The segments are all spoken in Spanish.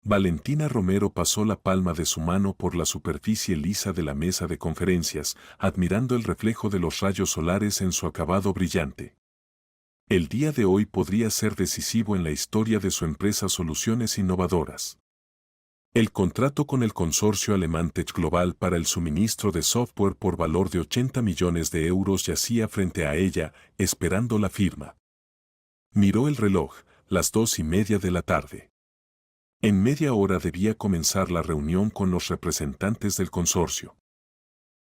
Valentina Romero pasó la palma de su mano por la superficie lisa de la mesa de conferencias, admirando el reflejo de los rayos solares en su acabado brillante. El día de hoy podría ser decisivo en la historia de su empresa Soluciones Innovadoras. El contrato con el consorcio alemán Tech Global para el suministro de software por valor de 80 millones de euros yacía frente a ella, esperando la firma. Miró el reloj, las 2:30 de la tarde. En media hora debía comenzar la reunión con los representantes del consorcio.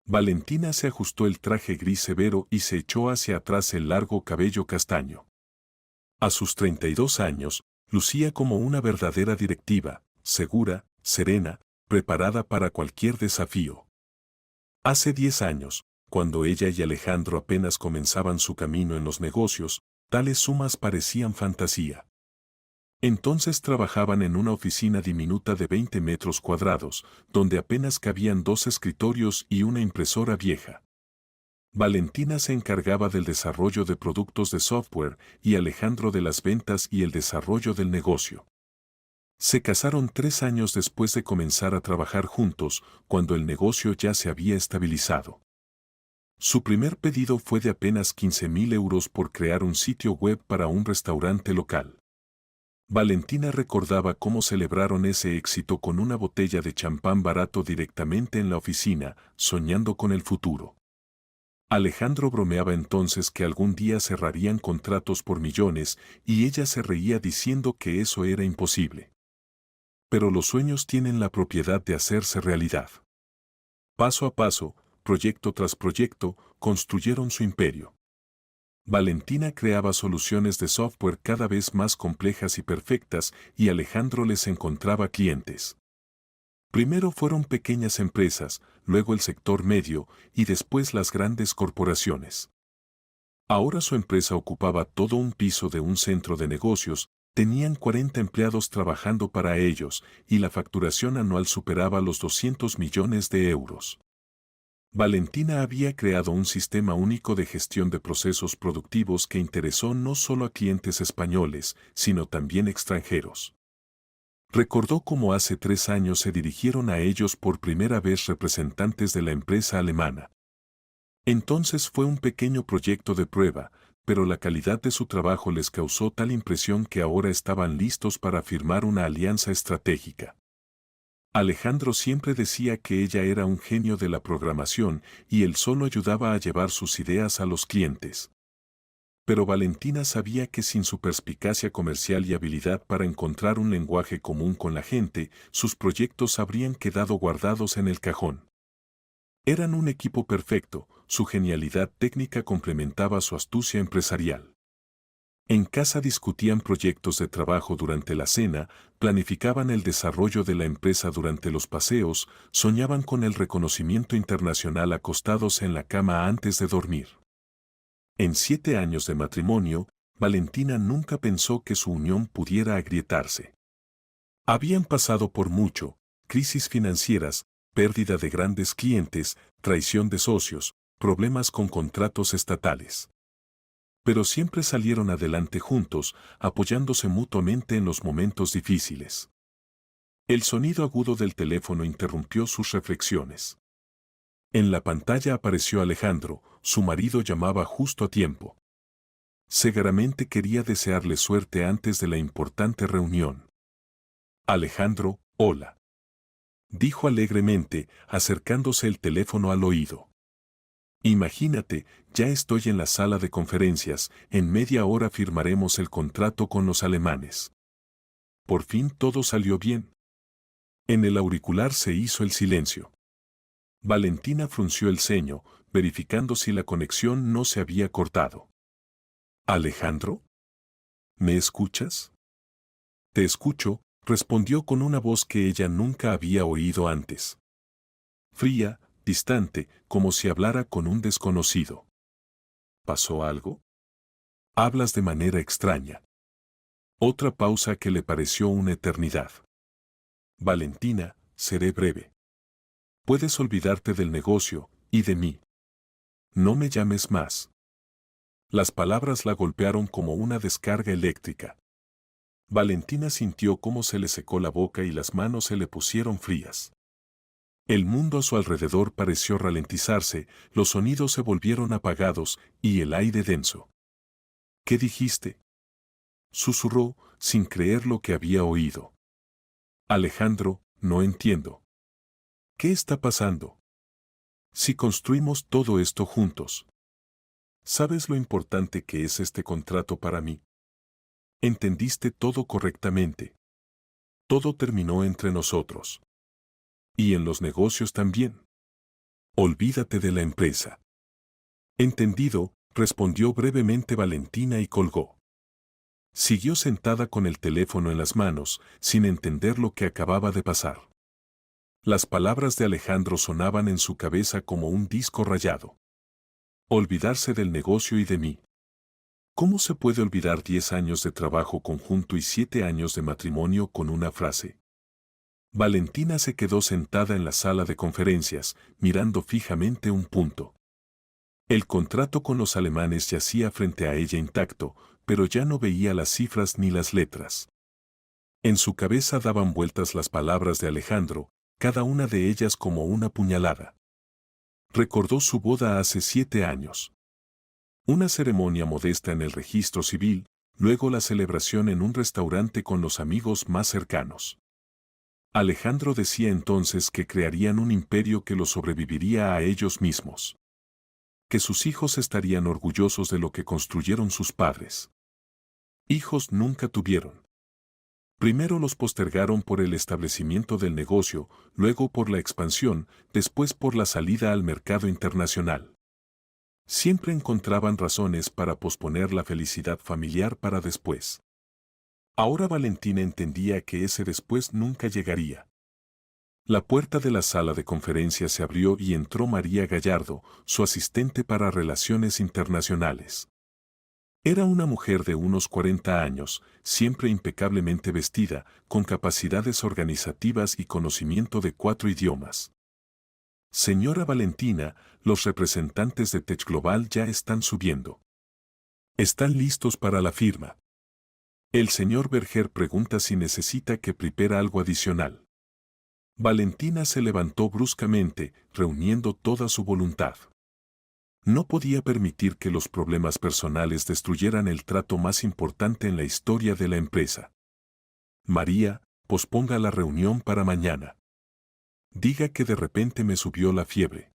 Valentina se ajustó el traje gris severo y se echó hacia atrás el largo cabello castaño. A sus 32 años, lucía como una verdadera directiva, segura, serena, preparada para cualquier desafío. Hace 10 años, cuando ella y Alejandro apenas comenzaban su camino en los negocios, tales sumas parecían fantasía. Entonces trabajaban en una oficina diminuta de 20 metros cuadrados, donde apenas cabían 2 escritorios y una impresora vieja. Valentina se encargaba del desarrollo de productos de software y Alejandro de las ventas y el desarrollo del negocio. Se casaron 3 años después de comenzar a trabajar juntos, cuando el negocio ya se había estabilizado. Su primer pedido fue de apenas 15.000 euros por crear un sitio web para un restaurante local. Valentina recordaba cómo celebraron ese éxito con una botella de champán barato directamente en la oficina, soñando con el futuro. Alejandro bromeaba entonces que algún día cerrarían contratos por millones y ella se reía diciendo que eso era imposible. Pero los sueños tienen la propiedad de hacerse realidad. Paso a paso, proyecto tras proyecto, construyeron su imperio. Valentina creaba soluciones de software cada vez más complejas y perfectas y Alejandro les encontraba clientes. Primero fueron pequeñas empresas, luego el sector medio y después las grandes corporaciones. Ahora su empresa ocupaba todo un piso de un centro de negocios, tenían 40 empleados trabajando para ellos y la facturación anual superaba los 200 millones de euros. Valentina había creado un sistema único de gestión de procesos productivos que interesó no solo a clientes españoles, sino también extranjeros. Recordó cómo hace 3 años se dirigieron a ellos por primera vez representantes de la empresa alemana. Entonces fue un pequeño proyecto de prueba, pero la calidad de su trabajo les causó tal impresión que ahora estaban listos para firmar una alianza estratégica. Alejandro siempre decía que ella era un genio de la programación y él solo ayudaba a llevar sus ideas a los clientes. Pero Valentina sabía que sin su perspicacia comercial y habilidad para encontrar un lenguaje común con la gente, sus proyectos habrían quedado guardados en el cajón. Eran un equipo perfecto, su genialidad técnica complementaba su astucia empresarial. En casa discutían proyectos de trabajo durante la cena, planificaban el desarrollo de la empresa durante los paseos, soñaban con el reconocimiento internacional acostados en la cama antes de dormir. En 7 años de matrimonio, Valentina nunca pensó que su unión pudiera agrietarse. Habían pasado por mucho: crisis financieras, pérdida de grandes clientes, traición de socios, problemas con contratos estatales. Pero siempre salieron adelante juntos, apoyándose mutuamente en los momentos difíciles. El sonido agudo del teléfono interrumpió sus reflexiones. En la pantalla apareció Alejandro, su marido llamaba justo a tiempo. Seguramente quería desearle suerte antes de la importante reunión. Alejandro, hola, dijo alegremente, acercándose el teléfono al oído. Imagínate, ya estoy en la sala de conferencias, en media hora firmaremos el contrato con los alemanes. Por fin todo salió bien. En el auricular se hizo el silencio. Valentina frunció el ceño, verificando si la conexión no se había cortado. ¿Alejandro? ¿Me escuchas? Te escucho, respondió con una voz que ella nunca había oído antes. Fría, distante, como si hablara con un desconocido. ¿Pasó algo? Hablas de manera extraña. Otra pausa que le pareció una eternidad. Valentina, seré breve. Puedes olvidarte del negocio y de mí. No me llames más. Las palabras la golpearon como una descarga eléctrica. Valentina sintió cómo se le secó la boca y las manos se le pusieron frías. El mundo a su alrededor pareció ralentizarse, los sonidos se volvieron apagados y el aire denso. ¿Qué dijiste?, susurró, sin creer lo que había oído. Alejandro, no entiendo. ¿Qué está pasando? Si construimos todo esto juntos. ¿Sabes lo importante que es este contrato para mí? Entendiste todo correctamente. Todo terminó entre nosotros. Y en los negocios también. Olvídate de la empresa. Entendido, respondió brevemente Valentina y colgó. Siguió sentada con el teléfono en las manos, sin entender lo que acababa de pasar. Las palabras de Alejandro sonaban en su cabeza como un disco rayado. Olvidarse del negocio y de mí. ¿Cómo se puede olvidar 10 años de trabajo conjunto y 7 años de matrimonio con una frase? Valentina se quedó sentada en la sala de conferencias, mirando fijamente un punto. El contrato con los alemanes yacía frente a ella intacto, pero ya no veía las cifras ni las letras. En su cabeza daban vueltas las palabras de Alejandro, cada una de ellas como una puñalada. Recordó su boda hace 7 años. Una ceremonia modesta en el registro civil, luego la celebración en un restaurante con los amigos más cercanos. Alejandro decía entonces que crearían un imperio que los sobreviviría a ellos mismos. Que sus hijos estarían orgullosos de lo que construyeron sus padres. Hijos nunca tuvieron. Primero los postergaron por el establecimiento del negocio, luego por la expansión, después por la salida al mercado internacional. Siempre encontraban razones para posponer la felicidad familiar para después. Ahora Valentina entendía que ese después nunca llegaría. La puerta de la sala de conferencias se abrió y entró María Gallardo, su asistente para relaciones internacionales. Era una mujer de unos 40 años, siempre impecablemente vestida, con capacidades organizativas y conocimiento de 4 idiomas. Señora Valentina, los representantes de Tech Global ya están subiendo. ¿Están listos para la firma? El señor Berger pregunta si necesita que prepare algo adicional. Valentina se levantó bruscamente, reuniendo toda su voluntad. No podía permitir que los problemas personales destruyeran el trato más importante en la historia de la empresa. María, posponga la reunión para mañana. Diga que de repente me subió la fiebre.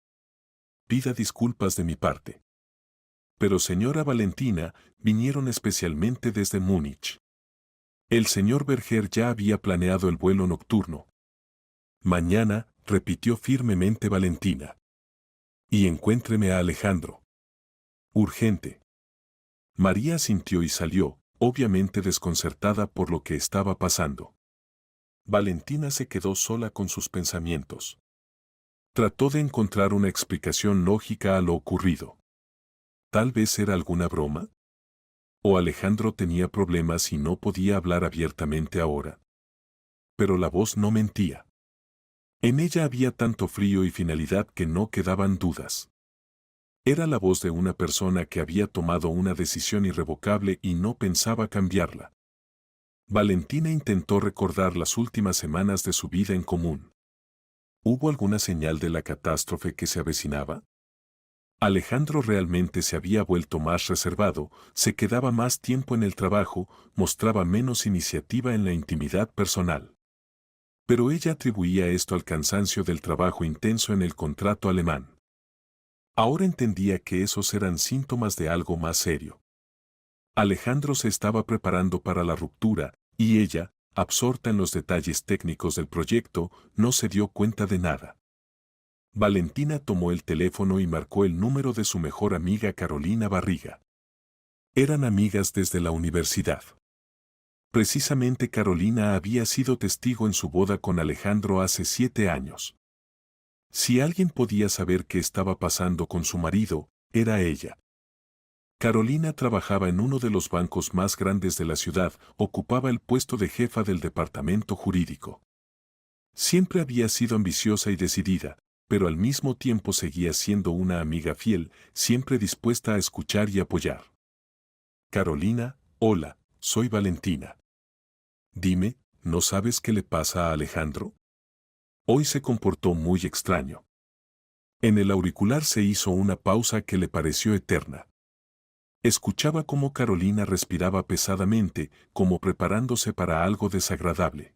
Pida disculpas de mi parte. Pero señora Valentina, vinieron especialmente desde Múnich. El señor Berger ya había planeado el vuelo nocturno. Mañana, repitió firmemente Valentina. Y encuéntreme a Alejandro. Urgente. María asintió y salió, obviamente desconcertada por lo que estaba pasando. Valentina se quedó sola con sus pensamientos. Trató de encontrar una explicación lógica a lo ocurrido. ¿Tal vez era alguna broma? ¿O Alejandro tenía problemas y no podía hablar abiertamente ahora? Pero la voz no mentía. En ella había tanto frío y finalidad que no quedaban dudas. Era la voz de una persona que había tomado una decisión irrevocable y no pensaba cambiarla. Valentina intentó recordar las últimas semanas de su vida en común. ¿Hubo alguna señal de la catástrofe que se avecinaba? Alejandro realmente se había vuelto más reservado, se quedaba más tiempo en el trabajo, mostraba menos iniciativa en la intimidad personal. Pero ella atribuía esto al cansancio del trabajo intenso en el contrato alemán. Ahora entendía que esos eran síntomas de algo más serio. Alejandro se estaba preparando para la ruptura, y ella, absorta en los detalles técnicos del proyecto, no se dio cuenta de nada. Valentina tomó el teléfono y marcó el número de su mejor amiga Carolina Barriga. Eran amigas desde la universidad. Precisamente Carolina había sido testigo en su boda con Alejandro hace 7 años. Si alguien podía saber qué estaba pasando con su marido, era ella. Carolina trabajaba en uno de los bancos más grandes de la ciudad, ocupaba el puesto de jefa del departamento jurídico. Siempre había sido ambiciosa y decidida, pero al mismo tiempo seguía siendo una amiga fiel, siempre dispuesta a escuchar y apoyar. Carolina, hola, soy Valentina. Dime, ¿no sabes qué le pasa a Alejandro? Hoy se comportó muy extraño. En el auricular se hizo una pausa que le pareció eterna. Escuchaba cómo Carolina respiraba pesadamente, como preparándose para algo desagradable.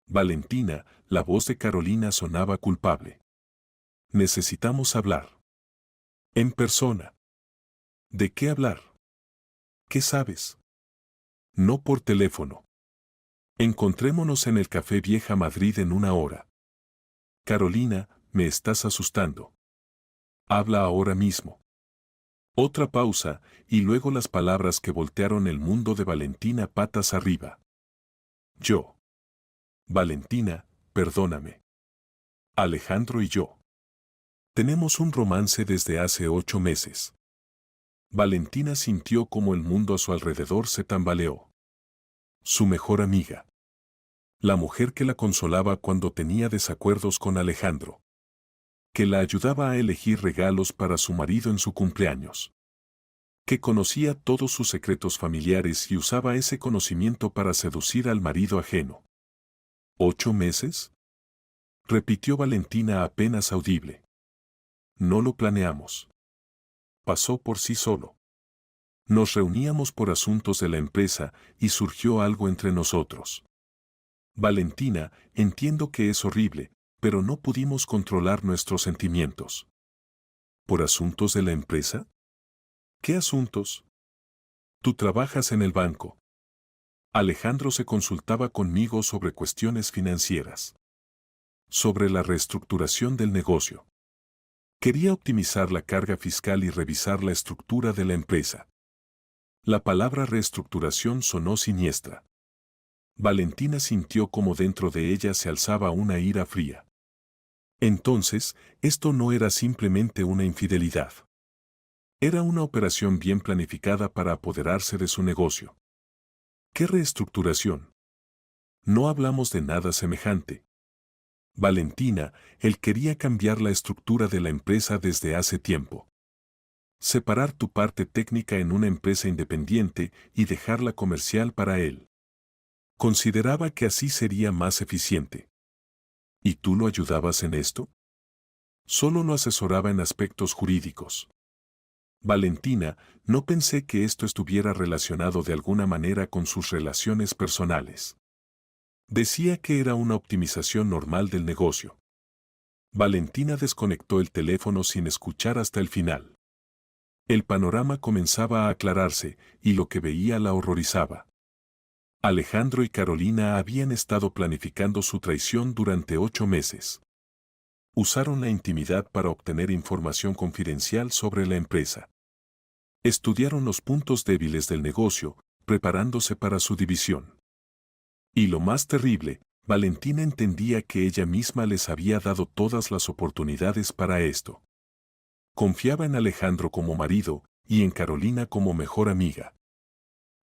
Valentina, la voz de Carolina sonaba culpable. Necesitamos hablar. En persona. ¿De qué hablar? ¿Qué sabes? No por teléfono. Encontrémonos en el Café Vieja Madrid en 1 hora. Carolina, me estás asustando. Habla ahora mismo. Otra pausa, y luego las palabras que voltearon el mundo de Valentina patas arriba. Yo. Valentina, perdóname. Alejandro y yo. Tenemos un romance desde hace 8 meses. Valentina sintió como el mundo a su alrededor se tambaleó. Su mejor amiga. La mujer que la consolaba cuando tenía desacuerdos con Alejandro. Que la ayudaba a elegir regalos para su marido en su cumpleaños. Que conocía todos sus secretos familiares y usaba ese conocimiento para seducir al marido ajeno. ¿8 meses? Repitió Valentina apenas audible. No lo planeamos. Pasó por sí solo. Nos reuníamos por asuntos de la empresa y surgió algo entre nosotros. Valentina, entiendo que es horrible, pero no pudimos controlar nuestros sentimientos. ¿Por asuntos de la empresa? ¿Qué asuntos? Tú trabajas en el banco. Alejandro se consultaba conmigo sobre cuestiones financieras. Sobre la reestructuración del negocio. Quería optimizar la carga fiscal y revisar la estructura de la empresa. La palabra reestructuración sonó siniestra. Valentina sintió como dentro de ella se alzaba una ira fría. Entonces, esto no era simplemente una infidelidad. Era una operación bien planificada para apoderarse de su negocio. ¿Qué reestructuración? No hablamos de nada semejante. Valentina, él quería cambiar la estructura de la empresa desde hace tiempo. Separar tu parte técnica en una empresa independiente y dejarla comercial para él. Consideraba que así sería más eficiente. ¿Y tú lo ayudabas en esto? Solo lo asesoraba en aspectos jurídicos. Valentina, no pensé que esto estuviera relacionado de alguna manera con sus relaciones personales. Decía que era una optimización normal del negocio. Valentina desconectó el teléfono sin escuchar hasta el final. El panorama comenzaba a aclararse y lo que veía la horrorizaba. Alejandro y Carolina habían estado planificando su traición durante 8 meses. Usaron la intimidad para obtener información confidencial sobre la empresa. Estudiaron los puntos débiles del negocio, preparándose para su división. Y lo más terrible, Valentina entendía que ella misma les había dado todas las oportunidades para esto. Confiaba en Alejandro como marido y en Carolina como mejor amiga.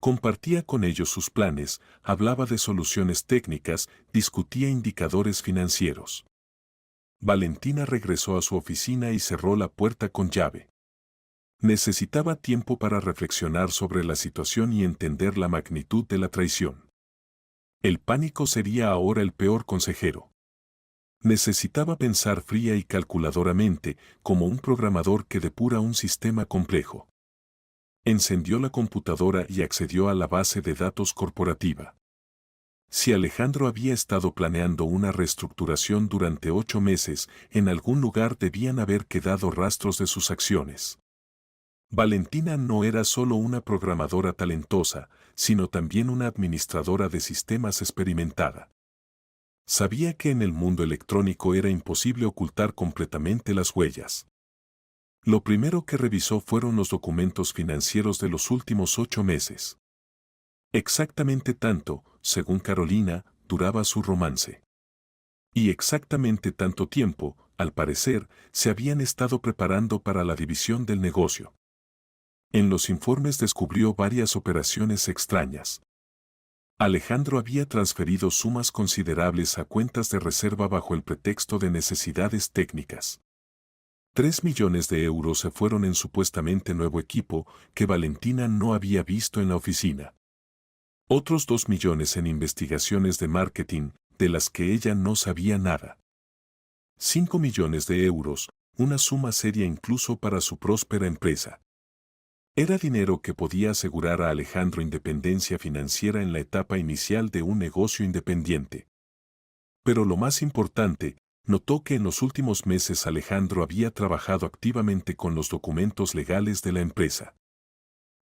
Compartía con ellos sus planes, hablaba de soluciones técnicas, discutía indicadores financieros. Valentina regresó a su oficina y cerró la puerta con llave. Necesitaba tiempo para reflexionar sobre la situación y entender la magnitud de la traición. El pánico sería ahora el peor consejero. Necesitaba pensar fría y calculadoramente, como un programador que depura un sistema complejo. Encendió la computadora y accedió a la base de datos corporativa. Si Alejandro había estado planeando una reestructuración durante 8 meses, en algún lugar debían haber quedado rastros de sus acciones. Valentina no era solo una programadora talentosa, sino también una administradora de sistemas experimentada. Sabía que en el mundo electrónico era imposible ocultar completamente las huellas. Lo primero que revisó fueron los documentos financieros de los últimos 8 meses. Exactamente tanto, según Carolina, duraba su romance. Y exactamente tanto tiempo, al parecer, se habían estado preparando para la división del negocio. En los informes descubrió varias operaciones extrañas. Alejandro había transferido sumas considerables a cuentas de reserva bajo el pretexto de necesidades técnicas. 3 millones de euros se fueron en supuestamente nuevo equipo que Valentina no había visto en la oficina. Otros 2 millones en investigaciones de marketing, de las que ella no sabía nada. 5 millones de euros, una suma seria incluso para su próspera empresa. Era dinero que podía asegurar a Alejandro independencia financiera en la etapa inicial de un negocio independiente. Pero lo más importante, notó que en los últimos meses Alejandro había trabajado activamente con los documentos legales de la empresa.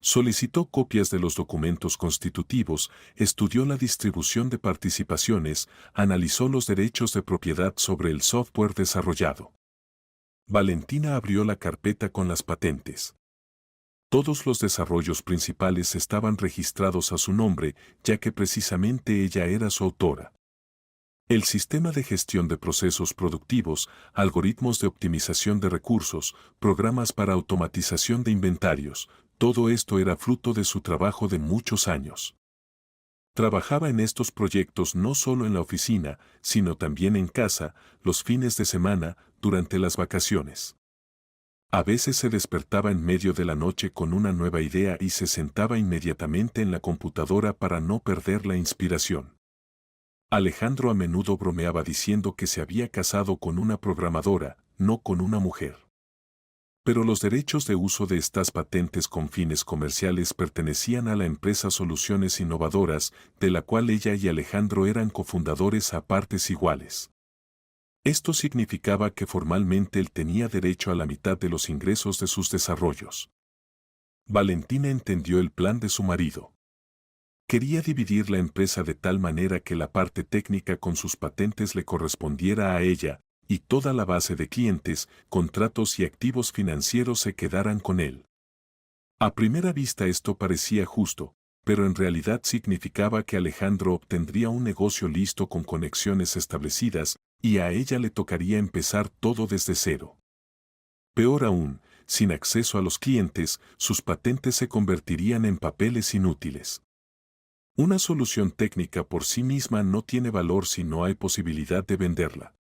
Solicitó copias de los documentos constitutivos, estudió la distribución de participaciones, analizó los derechos de propiedad sobre el software desarrollado. Valentina abrió la carpeta con las patentes. Todos los desarrollos principales estaban registrados a su nombre, ya que precisamente ella era su autora. El sistema de gestión de procesos productivos, algoritmos de optimización de recursos, programas para automatización de inventarios, todo esto era fruto de su trabajo de muchos años. Trabajaba en estos proyectos no solo en la oficina, sino también en casa, los fines de semana, durante las vacaciones. A veces se despertaba en medio de la noche con una nueva idea y se sentaba inmediatamente en la computadora para no perder la inspiración. Alejandro a menudo bromeaba diciendo que se había casado con una programadora, no con una mujer. Pero los derechos de uso de estas patentes con fines comerciales pertenecían a la empresa Soluciones Innovadoras, de la cual ella y Alejandro eran cofundadores a partes iguales. Esto significaba que formalmente él tenía derecho a la mitad de los ingresos de sus desarrollos. Valentina entendió el plan de su marido. Quería dividir la empresa de tal manera que la parte técnica con sus patentes le correspondiera a ella, y toda la base de clientes, contratos y activos financieros se quedaran con él. A primera vista esto parecía justo, pero en realidad significaba que Alejandro obtendría un negocio listo con conexiones establecidas, y a ella le tocaría empezar todo desde cero. Peor aún, sin acceso a los clientes, sus patentes se convertirían en papeles inútiles. Una solución técnica por sí misma no tiene valor si no hay posibilidad de venderla.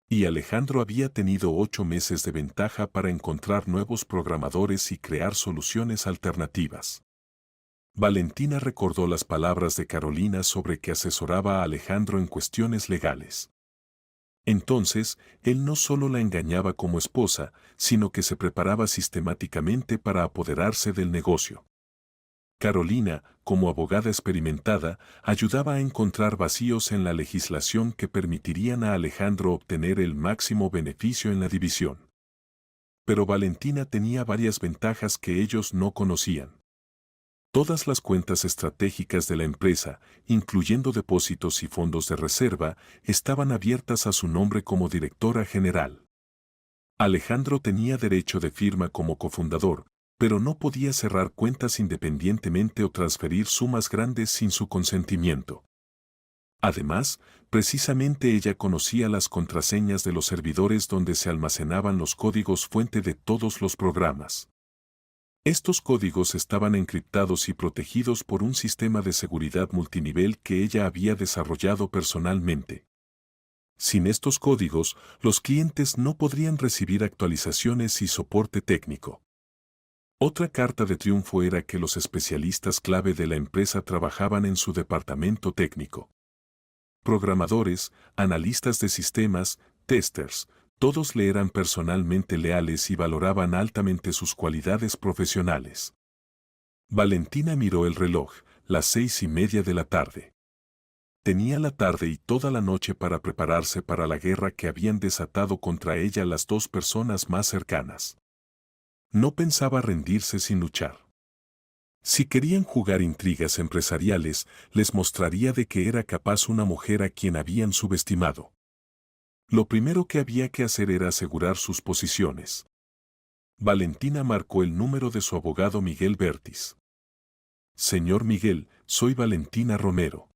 Y Alejandro había tenido 8 meses de ventaja para encontrar nuevos programadores y crear soluciones alternativas. Valentina recordó las palabras de Carolina sobre que asesoraba a Alejandro en cuestiones legales. Entonces, él no solo la engañaba como esposa, sino que se preparaba sistemáticamente para apoderarse del negocio. Carolina, como abogada experimentada, ayudaba a encontrar vacíos en la legislación que permitirían a Alejandro obtener el máximo beneficio en la división. Pero Valentina tenía varias ventajas que ellos no conocían. Todas las cuentas estratégicas de la empresa, incluyendo depósitos y fondos de reserva, estaban abiertas a su nombre como directora general. Alejandro tenía derecho de firma como cofundador, pero no podía cerrar cuentas independientemente o transferir sumas grandes sin su consentimiento. Además, precisamente ella conocía las contraseñas de los servidores donde se almacenaban los códigos fuente de todos los programas. Estos códigos estaban encriptados y protegidos por un sistema de seguridad multinivel que ella había desarrollado personalmente. Sin estos códigos, los clientes no podrían recibir actualizaciones y soporte técnico. Otra carta de triunfo era que los especialistas clave de la empresa trabajaban en su departamento técnico. Programadores, analistas de sistemas, testers, todos le eran personalmente leales y valoraban altamente sus cualidades profesionales. Valentina miró el reloj, las 6:30 de la tarde. Tenía la tarde y toda la noche para prepararse para la guerra que habían desatado contra ella las 2 personas más cercanas. No pensaba rendirse sin luchar. Si querían jugar intrigas empresariales, les mostraría de que era capaz una mujer a quien habían subestimado. Lo primero que había que hacer era asegurar sus posiciones. Valentina marcó el número de su abogado Miguel Bertis. Señor Miguel, soy Valentina Romero.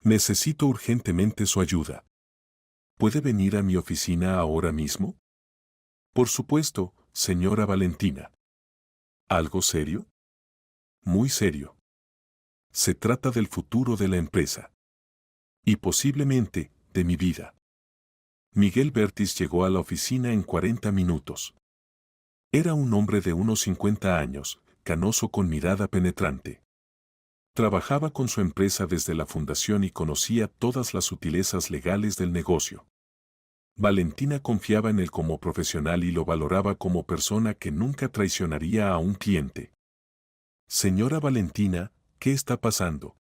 Necesito urgentemente su ayuda. ¿Puede venir a mi oficina ahora mismo? Por supuesto, señora Valentina. ¿Algo serio? Muy serio. Se trata del futuro de la empresa. Y posiblemente, de mi vida. Miguel Bertis llegó a la oficina en 40 minutos. Era un hombre de unos 50 años, canoso con mirada penetrante. Trabajaba con su empresa desde la fundación y conocía todas las sutilezas legales del negocio. Valentina confiaba en él como profesional y lo valoraba como persona que nunca traicionaría a un cliente. Señora Valentina, ¿qué está pasando?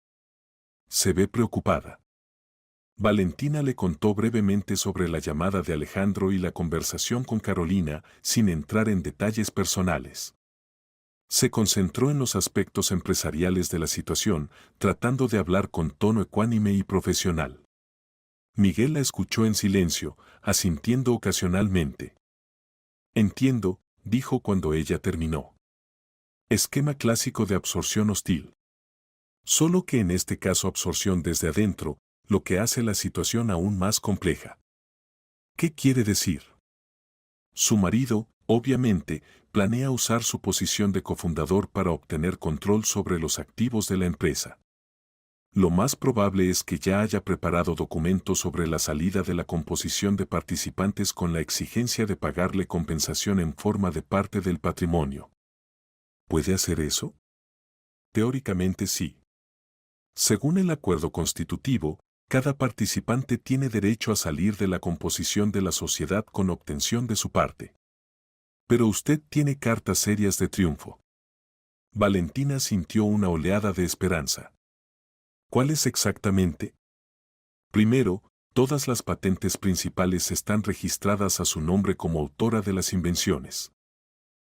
Se ve preocupada. Valentina le contó brevemente sobre la llamada de Alejandro y la conversación con Carolina, sin entrar en detalles personales. Se concentró en los aspectos empresariales de la situación, tratando de hablar con tono ecuánime y profesional. Miguel la escuchó en silencio, asintiendo ocasionalmente. Entiendo, dijo cuando ella terminó. Esquema clásico de absorción hostil. Solo que en este caso absorción desde adentro, lo que hace la situación aún más compleja. ¿Qué quiere decir? Su marido, obviamente, planea usar su posición de cofundador para obtener control sobre los activos de la empresa. Lo más probable es que ya haya preparado documentos sobre la salida de la composición de participantes con la exigencia de pagarle compensación en forma de parte del patrimonio. ¿Puede hacer eso? Teóricamente sí. Según el acuerdo constitutivo, cada participante tiene derecho a salir de la composición de la sociedad con obtención de su parte. Pero usted tiene cartas serias de triunfo. Valentina sintió una oleada de esperanza. ¿Cuáles exactamente? Primero, todas las patentes principales están registradas a su nombre como autora de las invenciones.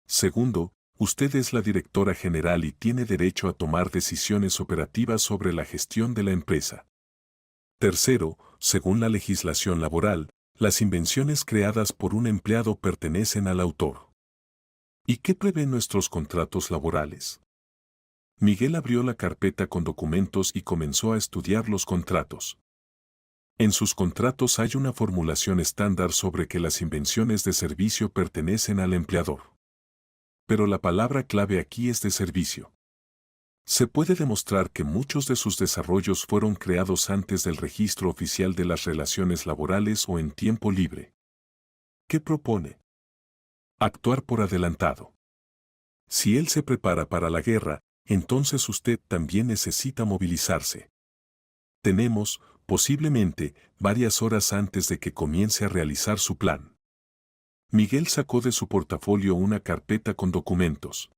Segundo, usted es la directora general y tiene derecho a tomar decisiones operativas sobre la gestión de la empresa. Tercero, según la legislación laboral, las invenciones creadas por un empleado pertenecen al autor. ¿Y qué prevén nuestros contratos laborales? Miguel abrió la carpeta con documentos y comenzó a estudiar los contratos. En sus contratos hay una formulación estándar sobre que las invenciones de servicio pertenecen al empleador. Pero la palabra clave aquí es de servicio. Se puede demostrar que muchos de sus desarrollos fueron creados antes del registro oficial de las relaciones laborales o en tiempo libre. ¿Qué propone? Actuar por adelantado. Si él se prepara para la guerra, entonces usted también necesita movilizarse. Tenemos, posiblemente, varias horas antes de que comience a realizar su plan. Miguel sacó de su portafolio una carpeta con documentos.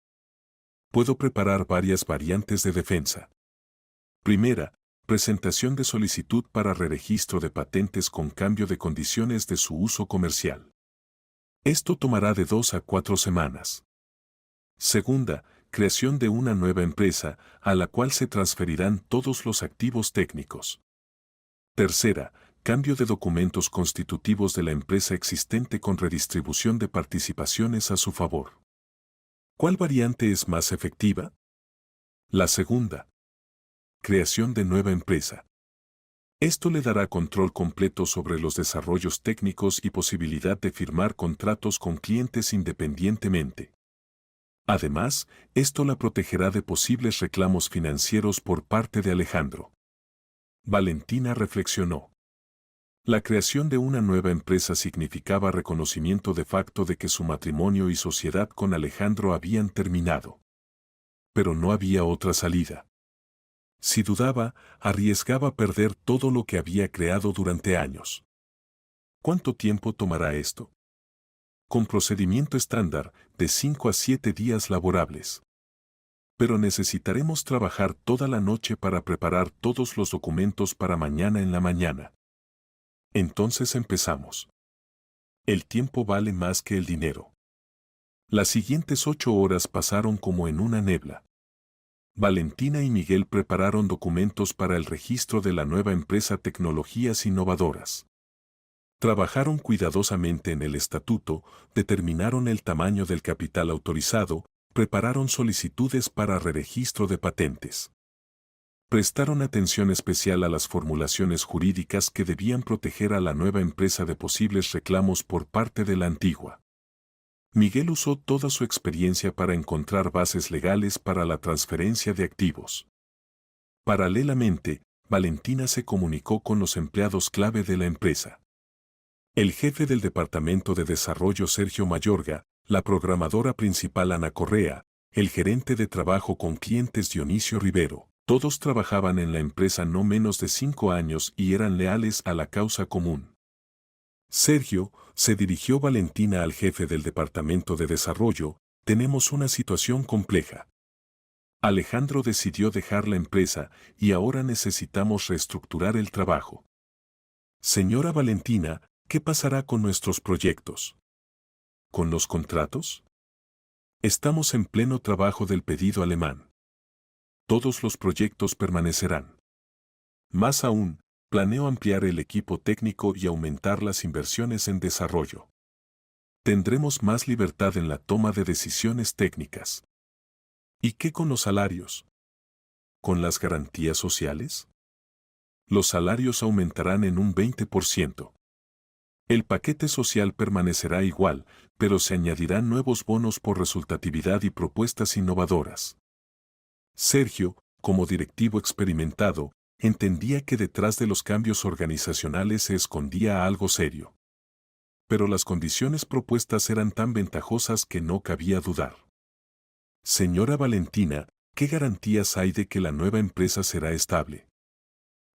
Puedo preparar varias variantes de defensa. Primera, presentación de solicitud para reregistro de patentes con cambio de condiciones de su uso comercial. Esto tomará de 2 a 4 semanas. Segunda, creación de una nueva empresa, a la cual se transferirán todos los activos técnicos. Tercera, cambio de documentos constitutivos de la empresa existente con redistribución de participaciones a su favor. ¿Cuál variante es más efectiva? La segunda. Creación de nueva empresa. Esto le dará control completo sobre los desarrollos técnicos y posibilidad de firmar contratos con clientes independientemente. Además, esto la protegerá de posibles reclamos financieros por parte de Alejandro. Valentina reflexionó. La creación de una nueva empresa significaba reconocimiento de facto de que su matrimonio y sociedad con Alejandro habían terminado. Pero no había otra salida. Si dudaba, arriesgaba perder todo lo que había creado durante años. ¿Cuánto tiempo tomará esto? Con procedimiento estándar, de 5 a 7 días laborables. Pero necesitaremos trabajar toda la noche para preparar todos los documentos para mañana en la mañana. Entonces empezamos. El tiempo vale más que el dinero. Las siguientes 8 horas pasaron como en una nebla. Valentina y Miguel prepararon documentos para el registro de la nueva empresa Tecnologías Innovadoras. Trabajaron cuidadosamente en el estatuto, determinaron el tamaño del capital autorizado, prepararon solicitudes para reregistro de patentes. Prestaron atención especial a las formulaciones jurídicas que debían proteger a la nueva empresa de posibles reclamos por parte de la antigua. Miguel usó toda su experiencia para encontrar bases legales para la transferencia de activos. Paralelamente, Valentina se comunicó con los empleados clave de la empresa. El jefe del Departamento de Desarrollo Sergio Mayorga, la programadora principal Ana Correa, el gerente de trabajo con clientes Dionisio Rivero, Todos trabajaban en la empresa no menos de 5 años y eran leales a la causa común. Sergio, se dirigió Valentina al jefe del departamento de desarrollo, tenemos una situación compleja. Alejandro decidió dejar la empresa y ahora necesitamos reestructurar el trabajo. Señora Valentina, ¿qué pasará con nuestros proyectos? ¿Con los contratos? Estamos en pleno trabajo del pedido alemán. Todos los proyectos permanecerán. Más aún, planeo ampliar el equipo técnico y aumentar las inversiones en desarrollo. Tendremos más libertad en la toma de decisiones técnicas. ¿Y qué con los salarios? ¿Con las garantías sociales? Los salarios aumentarán en un 20%. El paquete social permanecerá igual, pero se añadirán nuevos bonos por resultatividad y propuestas innovadoras. Sergio, como directivo experimentado, entendía que detrás de los cambios organizacionales se escondía algo serio. Pero las condiciones propuestas eran tan ventajosas que no cabía dudar. Señora Valentina, ¿qué garantías hay de que la nueva empresa será estable?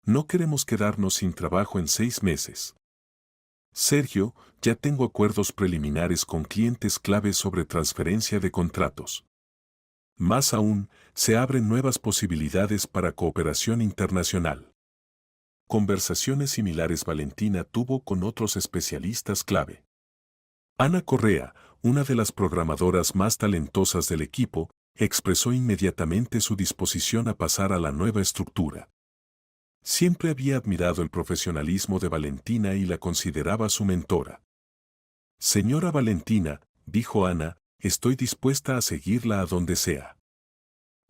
No queremos quedarnos sin trabajo en 6 meses. Sergio, ya tengo acuerdos preliminares con clientes clave sobre transferencia de contratos. Más aún, se abren nuevas posibilidades para cooperación internacional. Conversaciones similares Valentina tuvo con otros especialistas clave. Ana Correa, una de las programadoras más talentosas del equipo, expresó inmediatamente su disposición a pasar a la nueva estructura. Siempre había admirado el profesionalismo de Valentina y la consideraba su mentora. Señora Valentina, dijo Ana, estoy dispuesta a seguirla a donde sea.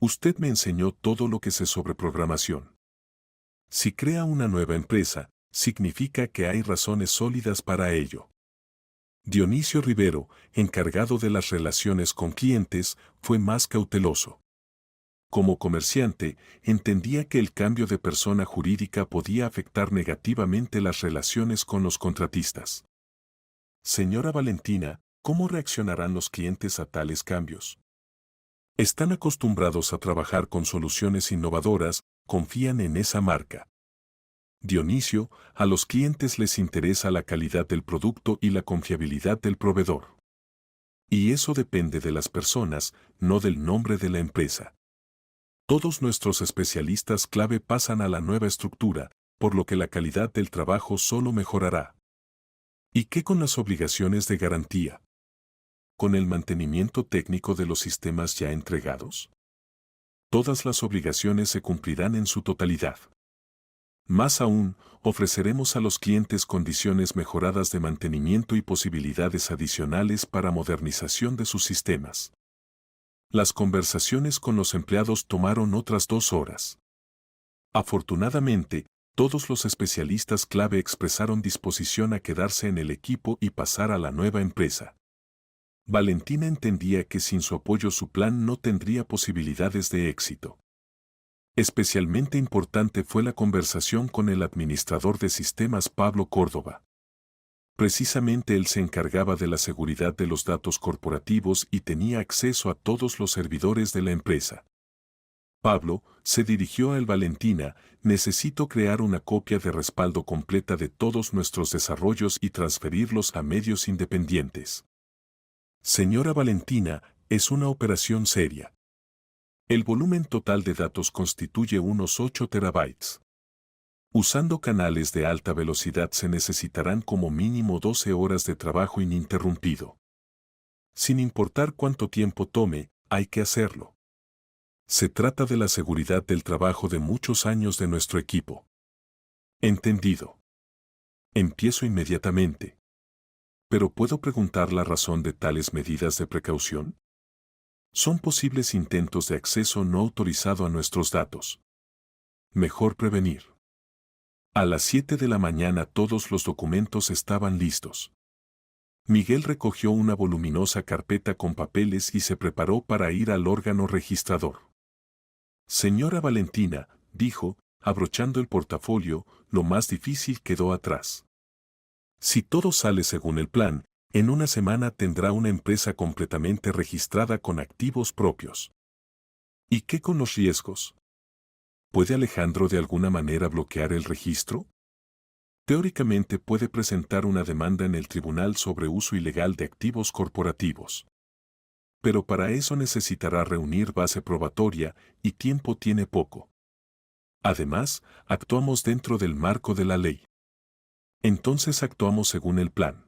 Usted me enseñó todo lo que sé sobre programación. Si crea una nueva empresa, significa que hay razones sólidas para ello. Dionisio Rivero, encargado de las relaciones con clientes, fue más cauteloso. Como comerciante, entendía que el cambio de persona jurídica podía afectar negativamente las relaciones con los contratistas. Señora Valentina, ¿cómo reaccionarán los clientes a tales cambios? Están acostumbrados a trabajar con soluciones innovadoras, confían en esa marca. Dionisio, a los clientes les interesa la calidad del producto y la confiabilidad del proveedor. Y eso depende de las personas, no del nombre de la empresa. Todos nuestros especialistas clave pasan a la nueva estructura, por lo que la calidad del trabajo solo mejorará. ¿Y qué con las obligaciones de garantía? ¿Con el mantenimiento técnico de los sistemas ya entregados? Todas las obligaciones se cumplirán en su totalidad. Más aún, ofreceremos a los clientes condiciones mejoradas de mantenimiento y posibilidades adicionales para modernización de sus sistemas. Las conversaciones con los empleados tomaron otras 2 horas. Afortunadamente, todos los especialistas clave expresaron disposición a quedarse en el equipo y pasar a la nueva empresa. Valentina entendía que sin su apoyo su plan no tendría posibilidades de éxito. Especialmente importante fue la conversación con el administrador de sistemas Pablo Córdoba. Precisamente él se encargaba de la seguridad de los datos corporativos y tenía acceso a todos los servidores de la empresa. Pablo se dirigió a él Valentina, necesito crear una copia de respaldo completa de todos nuestros desarrollos y transferirlos a medios independientes. Señora Valentina, es una operación seria. El volumen total de datos constituye unos 8 terabytes. Usando canales de alta velocidad se necesitarán como mínimo 12 horas de trabajo ininterrumpido. Sin importar cuánto tiempo tome, hay que hacerlo. Se trata de la seguridad del trabajo de muchos años de nuestro equipo. Entendido. Empiezo inmediatamente. ¿Pero puedo preguntar la razón de tales medidas de precaución? Son posibles intentos de acceso no autorizado a nuestros datos. Mejor prevenir. A las 7 de la mañana todos los documentos estaban listos. Miguel recogió una voluminosa carpeta con papeles y se preparó para ir al órgano registrador. Señora Valentina, dijo, abrochando el portafolio, lo más difícil quedó atrás. Si todo sale según el plan, en una semana tendrá una empresa completamente registrada con activos propios. ¿Y qué con los riesgos? ¿Puede Alejandro de alguna manera bloquear el registro? Teóricamente puede presentar una demanda en el tribunal sobre uso ilegal de activos corporativos. Pero para eso necesitará reunir base probatoria y tiempo tiene poco. Además, actuamos dentro del marco de la ley. Entonces actuamos según el plan.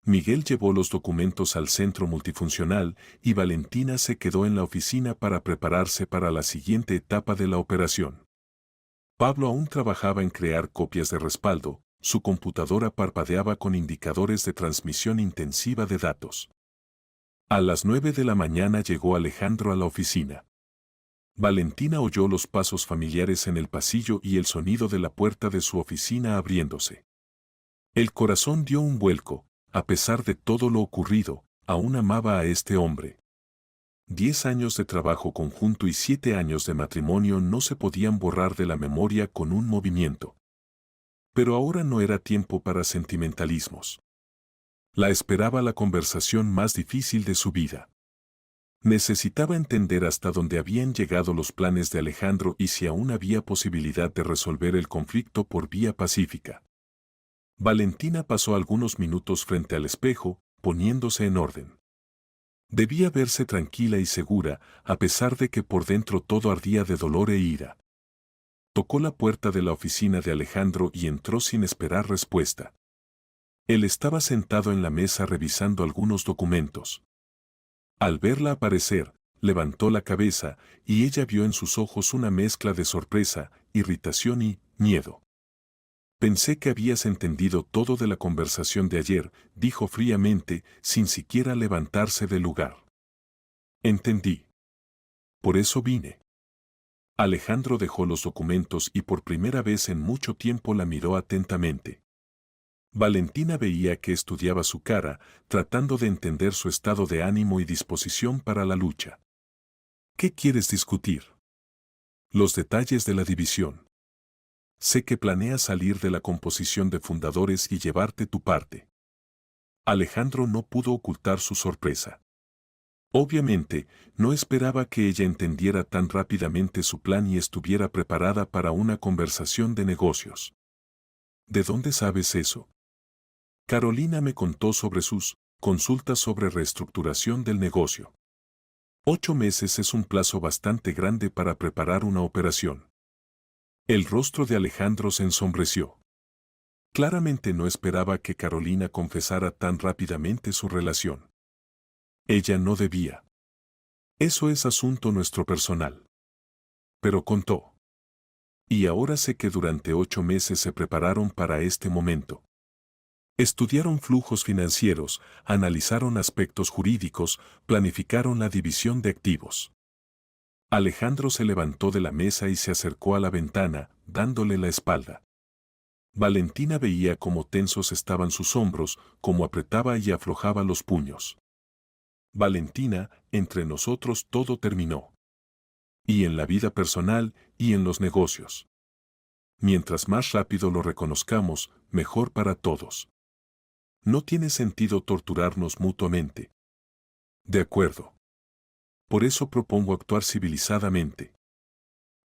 Miguel llevó los documentos al centro multifuncional y Valentina se quedó en la oficina para prepararse para la siguiente etapa de la operación. Pablo aún trabajaba en crear copias de respaldo, su computadora parpadeaba con indicadores de transmisión intensiva de datos. A las 9 de la mañana llegó Alejandro a la oficina. Valentina oyó los pasos familiares en el pasillo y el sonido de la puerta de su oficina abriéndose. El corazón dio un vuelco, a pesar de todo lo ocurrido, aún amaba a este hombre. 10 años de trabajo conjunto y 7 años de matrimonio no se podían borrar de la memoria con un movimiento. Pero ahora no era tiempo para sentimentalismos. La esperaba la conversación más difícil de su vida. Necesitaba entender hasta dónde habían llegado los planes de Alejandro y si aún había posibilidad de resolver el conflicto por vía pacífica. Valentina pasó algunos minutos frente al espejo, poniéndose en orden. Debía verse tranquila y segura, a pesar de que por dentro todo ardía de dolor e ira. Tocó la puerta de la oficina de Alejandro y entró sin esperar respuesta. Él estaba sentado en la mesa revisando algunos documentos. Al verla aparecer, levantó la cabeza y ella vio en sus ojos una mezcla de sorpresa, irritación y miedo. Pensé que habías entendido todo de la conversación de ayer, dijo fríamente, sin siquiera levantarse del lugar. Entendí. Por eso vine. Alejandro dejó los documentos y por primera vez en mucho tiempo la miró atentamente. Valentina veía que estudiaba su cara, tratando de entender su estado de ánimo y disposición para la lucha. ¿Qué quieres discutir? Los detalles de la división. Sé que planeas salir de la composición de fundadores y llevarte tu parte. Alejandro no pudo ocultar su sorpresa. Obviamente, no esperaba que ella entendiera tan rápidamente su plan y estuviera preparada para una conversación de negocios. ¿De dónde sabes eso? Carolina me contó sobre sus consultas sobre reestructuración del negocio. 8 meses es un plazo bastante grande para preparar una operación. El rostro de Alejandro se ensombreció. Claramente no esperaba que Carolina confesara tan rápidamente su relación. Ella no debía. Eso es asunto nuestro personal. Pero contó. Y ahora sé que durante 8 meses se prepararon para este momento. Estudiaron flujos financieros, analizaron aspectos jurídicos, planificaron la división de activos. Alejandro se levantó de la mesa y se acercó a la ventana, dándole la espalda. Valentina veía cómo tensos estaban sus hombros, cómo apretaba y aflojaba los puños. Valentina, entre nosotros todo terminó. Y en la vida personal y en los negocios. Mientras más rápido lo reconozcamos, mejor para todos. No tiene sentido torturarnos mutuamente. De acuerdo. Por eso propongo actuar civilizadamente.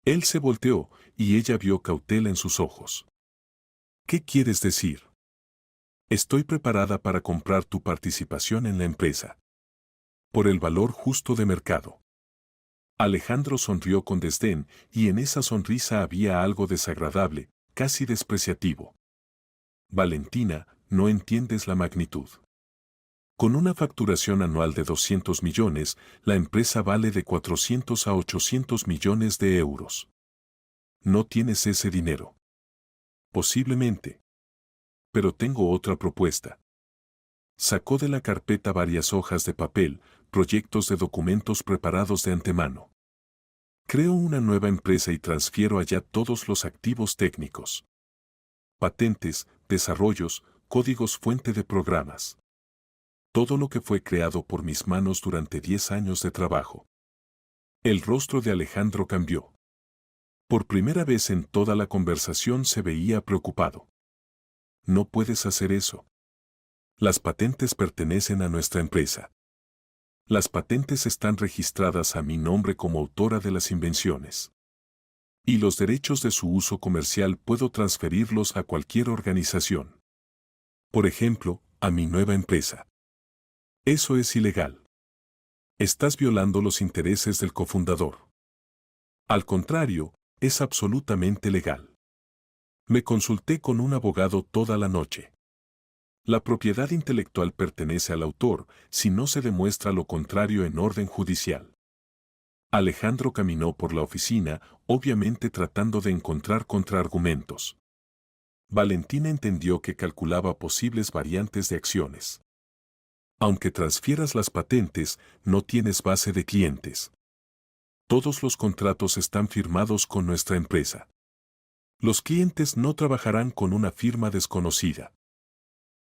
Él se volteó y ella vio cautela en sus ojos. ¿Qué quieres decir? Estoy preparada para comprar tu participación en la empresa. Por el valor justo de mercado. Alejandro sonrió con desdén y en esa sonrisa había algo desagradable, casi despreciativo. Valentina, no entiendes la magnitud. Con una facturación anual de 200 millones, la empresa vale de 400 a 800 millones de euros. No tienes ese dinero. Posiblemente. Pero tengo otra propuesta. Sacó de la carpeta varias hojas de papel, proyectos de documentos preparados de antemano. Creo una nueva empresa y transfiero allá todos los activos técnicos. Patentes, desarrollos, códigos fuente de programas. Todo lo que fue creado por mis manos durante 10 años de trabajo. El rostro de Alejandro cambió. Por primera vez en toda la conversación se veía preocupado. No puedes hacer eso. Las patentes pertenecen a nuestra empresa. Las patentes están registradas a mi nombre como autora de las invenciones. Y los derechos de su uso comercial puedo transferirlos a cualquier organización. Por ejemplo, a mi nueva empresa. Eso es ilegal. Estás violando los intereses del cofundador. Al contrario, es absolutamente legal. Me consulté con un abogado toda la noche. La propiedad intelectual pertenece al autor si no se demuestra lo contrario en orden judicial. Alejandro caminó por la oficina, obviamente tratando de encontrar contraargumentos. Valentina entendió que calculaba posibles variantes de acciones. Aunque transfieras las patentes, no tienes base de clientes. Todos los contratos están firmados con nuestra empresa. Los clientes no trabajarán con una firma desconocida.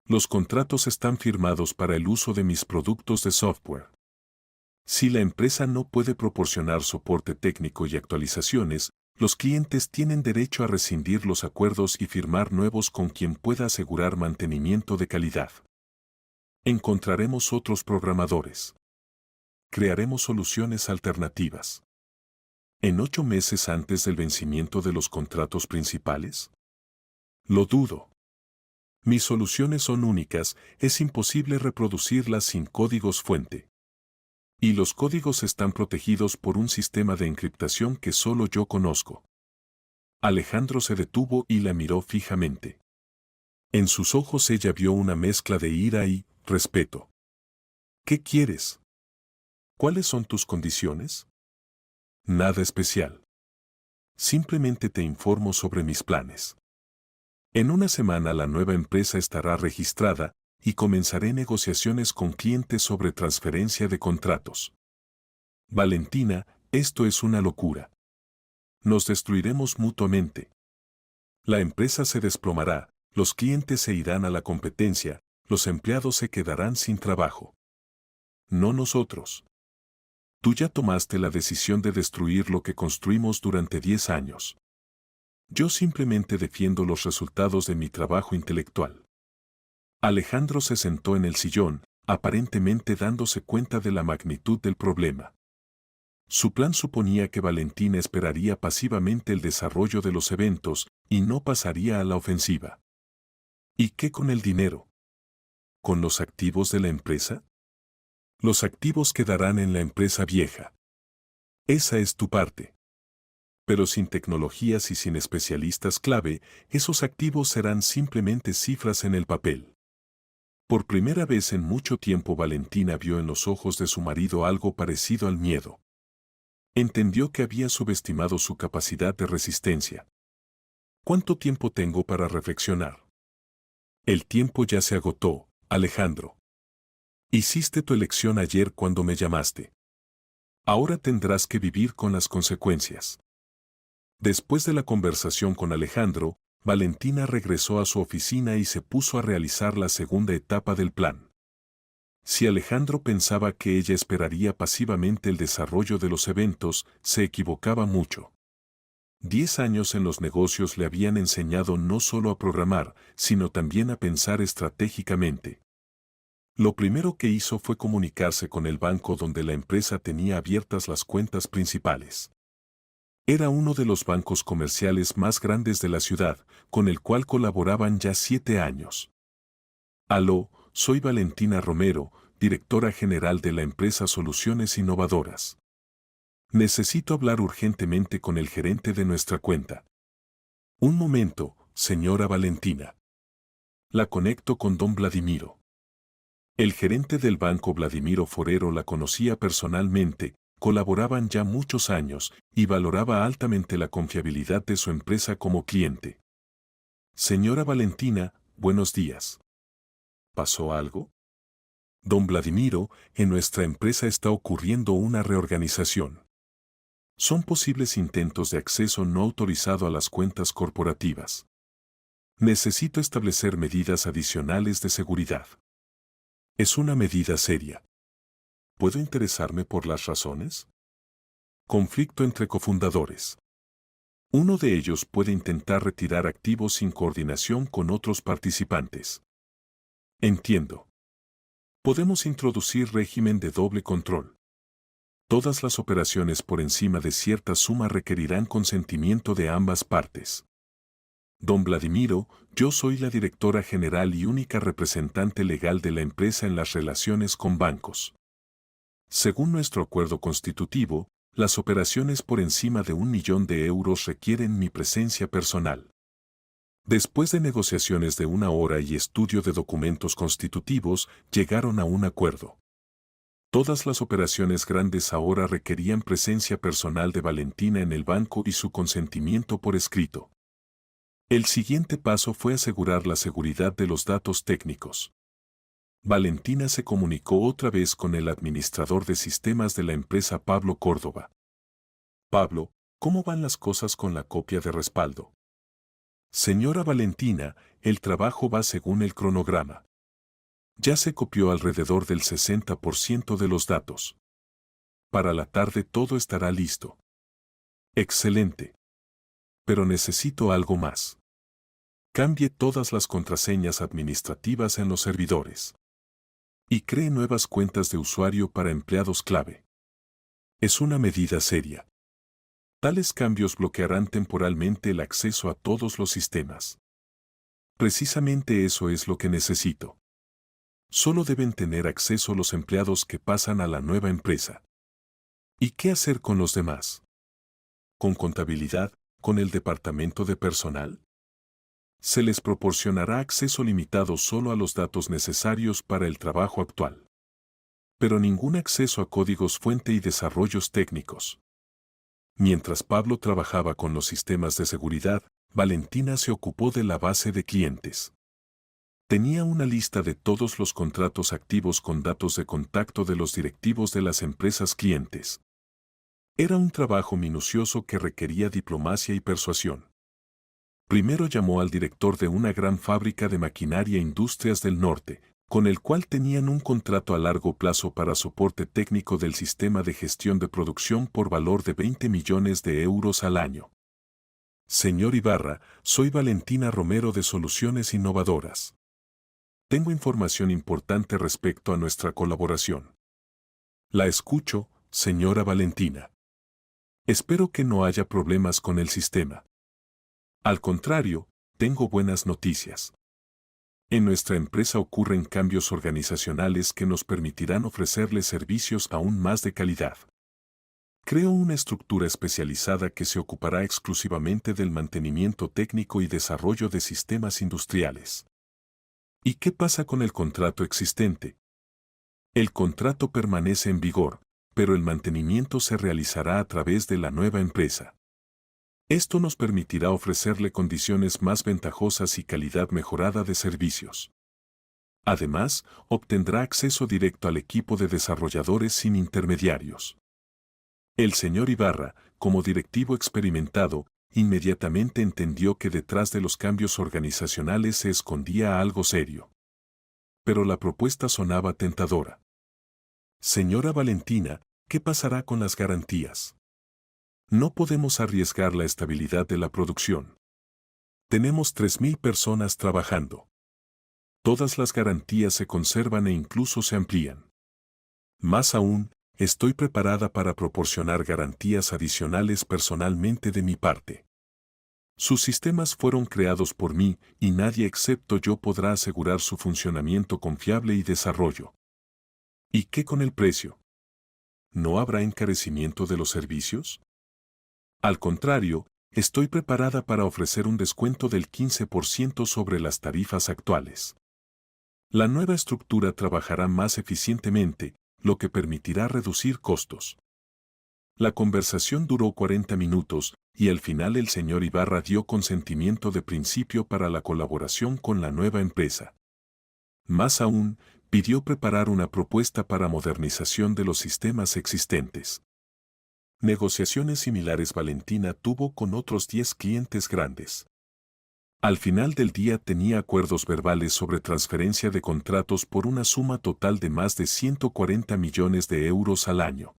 Los contratos están firmados para el uso de mis productos de software. Si la empresa no puede proporcionar soporte técnico y actualizaciones, los clientes tienen derecho a rescindir los acuerdos y firmar nuevos con quien pueda asegurar mantenimiento de calidad. Encontraremos otros programadores. Crearemos soluciones alternativas. ¿En 8 meses antes del vencimiento de los contratos principales? Lo dudo. Mis soluciones son únicas, es imposible reproducirlas sin códigos fuente. Y los códigos están protegidos por un sistema de encriptación que solo yo conozco. Alejandro se detuvo y la miró fijamente. En sus ojos ella vio una mezcla de ira y respeto. ¿Qué quieres? ¿Cuáles son tus condiciones? Nada especial. Simplemente te informo sobre mis planes. En una semana la nueva empresa estará registrada y comenzaré negociaciones con clientes sobre transferencia de contratos. Valentina, esto es una locura. Nos destruiremos mutuamente. La empresa se desplomará, los clientes se irán a la competencia, los empleados se quedarán sin trabajo. No nosotros. Tú ya tomaste la decisión de destruir lo que construimos durante 10 años. Yo simplemente defiendo los resultados de mi trabajo intelectual. Alejandro se sentó en el sillón, aparentemente dándose cuenta de la magnitud del problema. Su plan suponía que Valentina esperaría pasivamente el desarrollo de los eventos y no pasaría a la ofensiva. ¿Y qué con el dinero? ¿Con los activos de la empresa? Los activos quedarán en la empresa vieja. Esa es tu parte. Pero sin tecnologías y sin especialistas clave, esos activos serán simplemente cifras en el papel. Por primera vez en mucho tiempo Valentina vio en los ojos de su marido algo parecido al miedo. Entendió que había subestimado su capacidad de resistencia. ¿Cuánto tiempo tengo para reflexionar? El tiempo ya se agotó, Alejandro. Hiciste tu elección ayer cuando me llamaste. Ahora tendrás que vivir con las consecuencias. Después de la conversación con Alejandro, Valentina regresó a su oficina y se puso a realizar la segunda etapa del plan. Si Alejandro pensaba que ella esperaría pasivamente el desarrollo de los eventos, se equivocaba mucho. 10 años en los negocios le habían enseñado no solo a programar, sino también a pensar estratégicamente. Lo primero que hizo fue comunicarse con el banco donde la empresa tenía abiertas las cuentas principales. Era uno de los bancos comerciales más grandes de la ciudad, con el cual colaboraban ya 7 años. Aló, soy Valentina Romero, directora general de la empresa Soluciones Innovadoras. Necesito hablar urgentemente con el gerente de nuestra cuenta. Un momento, señora Valentina. La conecto con don Vladimiro. El gerente del banco Vladimiro Forero la conocía personalmente, colaboraban ya muchos años y valoraba altamente la confiabilidad de su empresa como cliente. Señora Valentina, buenos días. ¿Pasó algo? Don Vladimiro, en nuestra empresa está ocurriendo una reorganización. Son posibles intentos de acceso no autorizado a las cuentas corporativas. Necesito establecer medidas adicionales de seguridad. Es una medida seria. ¿Puedo interesarme por las razones? Conflicto entre cofundadores. Uno de ellos puede intentar retirar activos sin coordinación con otros participantes. Entiendo. Podemos introducir régimen de doble control. Todas las operaciones por encima de cierta suma requerirán consentimiento de ambas partes. Don Vladimiro, yo soy la directora general y única representante legal de la empresa en las relaciones con bancos. Según nuestro acuerdo constitutivo, las operaciones por encima de 1 millón de euros requieren mi presencia personal. Después de negociaciones de 1 hora y estudio de documentos constitutivos, llegaron a un acuerdo. Todas las operaciones grandes ahora requerían presencia personal de Valentina en el banco y su consentimiento por escrito. El siguiente paso fue asegurar la seguridad de los datos técnicos. Valentina se comunicó otra vez con el administrador de sistemas de la empresa Pablo Córdoba. Pablo, ¿cómo van las cosas con la copia de respaldo? Señora Valentina, el trabajo va según el cronograma. Ya se copió alrededor del 60% de los datos. Para la tarde todo estará listo. Excelente. Pero necesito algo más. Cambie todas las contraseñas administrativas en los servidores. Y cree nuevas cuentas de usuario para empleados clave. Es una medida seria. Tales cambios bloquearán temporalmente el acceso a todos los sistemas. Precisamente eso es lo que necesito. Solo deben tener acceso los empleados que pasan a la nueva empresa. ¿Y qué hacer con los demás? ¿Con contabilidad? ¿Con el departamento de personal? Se les proporcionará acceso limitado solo a los datos necesarios para el trabajo actual. Pero ningún acceso a códigos fuente y desarrollos técnicos. Mientras Pablo trabajaba con los sistemas de seguridad, Valentina se ocupó de la base de clientes. Tenía una lista de todos los contratos activos con datos de contacto de los directivos de las empresas clientes. Era un trabajo minucioso que requería diplomacia y persuasión. Primero llamó al director de una gran fábrica de maquinaria Industrias del Norte, con el cual tenían un contrato a largo plazo para soporte técnico del sistema de gestión de producción por valor de 20 millones de euros al año. Señor Ibarra, soy Valentina Romero de Soluciones Innovadoras. Tengo información importante respecto a nuestra colaboración. La escucho, señora Valentina. Espero que no haya problemas con el sistema. Al contrario, tengo buenas noticias. En nuestra empresa ocurren cambios organizacionales que nos permitirán ofrecerle servicios aún más de calidad. Creo una estructura especializada que se ocupará exclusivamente del mantenimiento técnico y desarrollo de sistemas industriales. ¿Y qué pasa con el contrato existente? El contrato permanece en vigor, pero el mantenimiento se realizará a través de la nueva empresa. Esto nos permitirá ofrecerle condiciones más ventajosas y calidad mejorada de servicios. Además, obtendrá acceso directo al equipo de desarrolladores sin intermediarios. El señor Ibarra, como directivo experimentado, inmediatamente entendió que detrás de los cambios organizacionales se escondía algo serio. Pero la propuesta sonaba tentadora. Señora Valentina, ¿qué pasará con las garantías? No podemos arriesgar la estabilidad de la producción. Tenemos 3.000 personas trabajando. Todas las garantías se conservan e incluso se amplían. Más aún, estoy preparada para proporcionar garantías adicionales personalmente de mi parte. Sus sistemas fueron creados por mí y nadie excepto yo podrá asegurar su funcionamiento confiable y desarrollo. ¿Y qué con el precio? ¿No habrá encarecimiento de los servicios? Al contrario, estoy preparada para ofrecer un descuento del 15% sobre las tarifas actuales. La nueva estructura trabajará más eficientemente, lo que permitirá reducir costos. La conversación duró 40 minutos y al final el señor Ibarra dio consentimiento de principio para la colaboración con la nueva empresa. Más aún, pidió preparar una propuesta para modernización de los sistemas existentes. Negociaciones similares Valentina tuvo con otros 10 clientes grandes. Al final del día tenía acuerdos verbales sobre transferencia de contratos por una suma total de más de 140 millones de euros al año.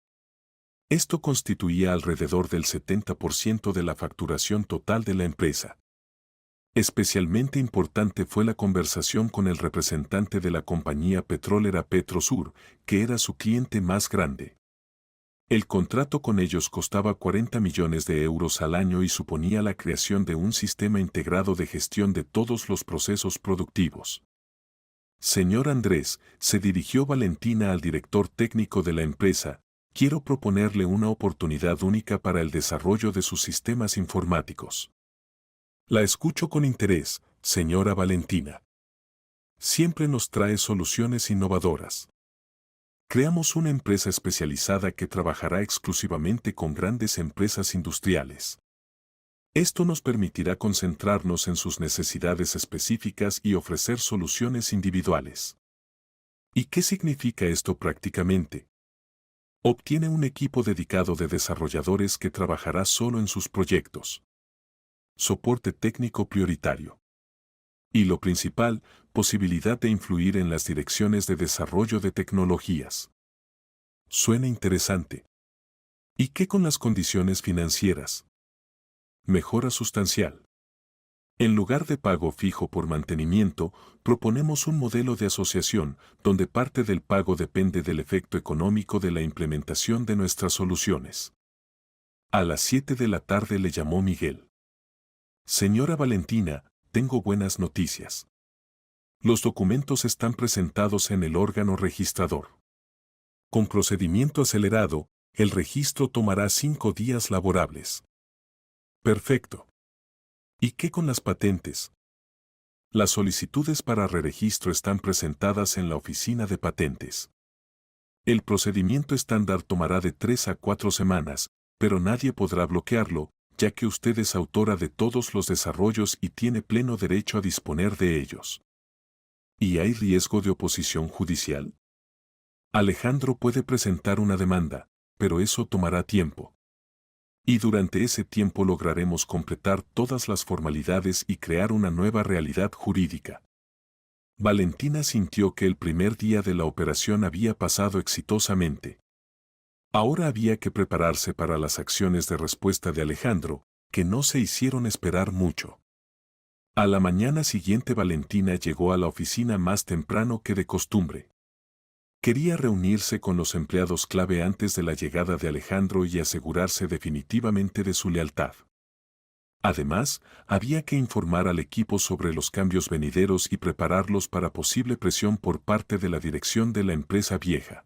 Esto constituía alrededor del 70% de la facturación total de la empresa. Especialmente importante fue la conversación con el representante de la compañía petrolera Petrosur, que era su cliente más grande. El contrato con ellos costaba 40 millones de euros al año y suponía la creación de un sistema integrado de gestión de todos los procesos productivos. Señor Andrés, se dirigió Valentina al director técnico de la empresa, quiero proponerle una oportunidad única para el desarrollo de sus sistemas informáticos. La escucho con interés, señora Valentina. Siempre nos trae soluciones innovadoras. Creamos una empresa especializada que trabajará exclusivamente con grandes empresas industriales. Esto nos permitirá concentrarnos en sus necesidades específicas y ofrecer soluciones individuales. ¿Y qué significa esto prácticamente? Obtiene un equipo dedicado de desarrolladores que trabajará solo en sus proyectos. Soporte técnico prioritario. Y lo principal, posibilidad de influir en las direcciones de desarrollo de tecnologías. Suena interesante. ¿Y qué con las condiciones financieras? Mejora sustancial. En lugar de pago fijo por mantenimiento, proponemos un modelo de asociación, donde parte del pago depende del efecto económico de la implementación de nuestras soluciones. A las 7 de la tarde le llamó Miguel. Señora Valentina, tengo buenas noticias. Los documentos están presentados en el órgano registrador. Con procedimiento acelerado, el registro tomará 5 días laborables. Perfecto. ¿Y qué con las patentes? Las solicitudes para reregistro están presentadas en la oficina de patentes. El procedimiento estándar tomará de 3 a 4 semanas, pero nadie podrá bloquearlo, ya que usted es autora de todos los desarrollos y tiene pleno derecho a disponer de ellos. ¿Y hay riesgo de oposición judicial? Alejandro puede presentar una demanda, pero eso tomará tiempo. Y durante ese tiempo lograremos completar todas las formalidades y crear una nueva realidad jurídica. Valentina sintió que el primer día de la operación había pasado exitosamente. Ahora había que prepararse para las acciones de respuesta de Alejandro, que no se hicieron esperar mucho. A la mañana siguiente Valentina llegó a la oficina más temprano que de costumbre. Quería reunirse con los empleados clave antes de la llegada de Alejandro y asegurarse definitivamente de su lealtad. Además, había que informar al equipo sobre los cambios venideros y prepararlos para posible presión por parte de la dirección de la empresa vieja.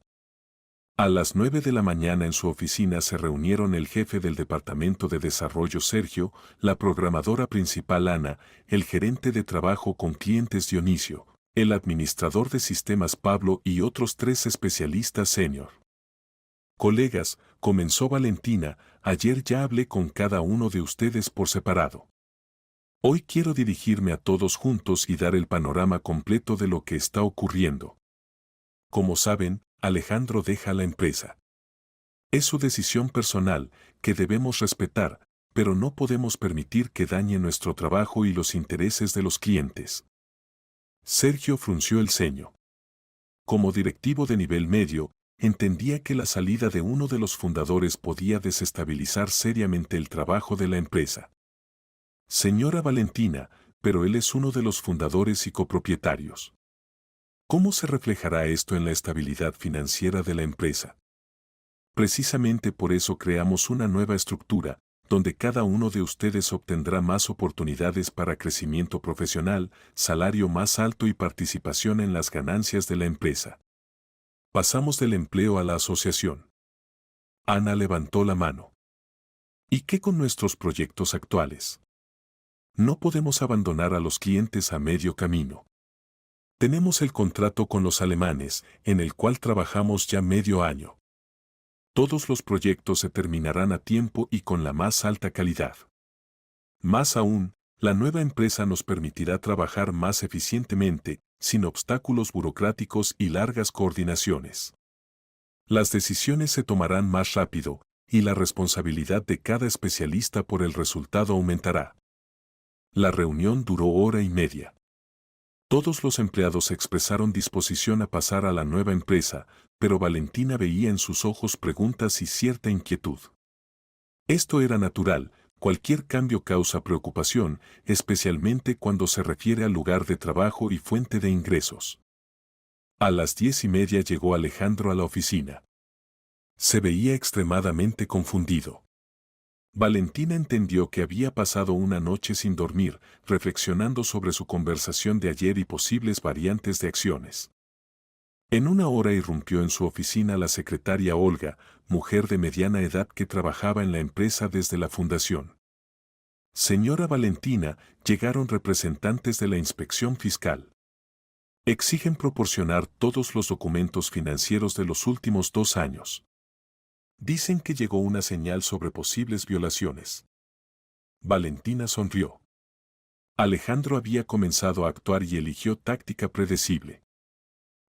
A las 9 de la mañana en su oficina se reunieron el jefe del departamento de desarrollo Sergio, la programadora principal Ana, el gerente de trabajo con clientes Dionisio, el administrador de sistemas Pablo y otros 3 especialistas senior. Colegas, comenzó Valentina, ayer ya hablé con cada uno de ustedes por separado. Hoy quiero dirigirme a todos juntos y dar el panorama completo de lo que está ocurriendo. Como saben, Alejandro deja la empresa. Es su decisión personal, que debemos respetar, pero no podemos permitir que dañe nuestro trabajo y los intereses de los clientes. Sergio frunció el ceño. Como directivo de nivel medio, entendía que la salida de uno de los fundadores podía desestabilizar seriamente el trabajo de la empresa. Señora Valentina, pero él es uno de los fundadores y copropietarios. ¿Cómo se reflejará esto en la estabilidad financiera de la empresa? Precisamente por eso creamos una nueva estructura, donde cada uno de ustedes obtendrá más oportunidades para crecimiento profesional, salario más alto y participación en las ganancias de la empresa. Pasamos del empleo a la asociación. Ana levantó la mano. ¿Y qué con nuestros proyectos actuales? No podemos abandonar a los clientes a medio camino. Tenemos el contrato con los alemanes, en el cual trabajamos ya medio año. Todos los proyectos se terminarán a tiempo y con la más alta calidad. Más aún, la nueva empresa nos permitirá trabajar más eficientemente, sin obstáculos burocráticos y largas coordinaciones. Las decisiones se tomarán más rápido, y la responsabilidad de cada especialista por el resultado aumentará. La reunión duró hora y media. Todos los empleados expresaron disposición a pasar a la nueva empresa, pero Valentina veía en sus ojos preguntas y cierta inquietud. Esto era natural, cualquier cambio causa preocupación, especialmente cuando se refiere al lugar de trabajo y fuente de ingresos. A las 10:30 llegó Alejandro a la oficina. Se veía extremadamente confundido. Valentina entendió que había pasado una noche sin dormir, reflexionando sobre su conversación de ayer y posibles variantes de acciones. En una hora irrumpió en su oficina la secretaria Olga, mujer de mediana edad que trabajaba en la empresa desde la fundación. Señora Valentina, llegaron representantes de la inspección fiscal. Exigen proporcionar todos los documentos financieros de los últimos 2 años. Dicen que llegó una señal sobre posibles violaciones. Valentina sonrió. Alejandro había comenzado a actuar y eligió táctica predecible.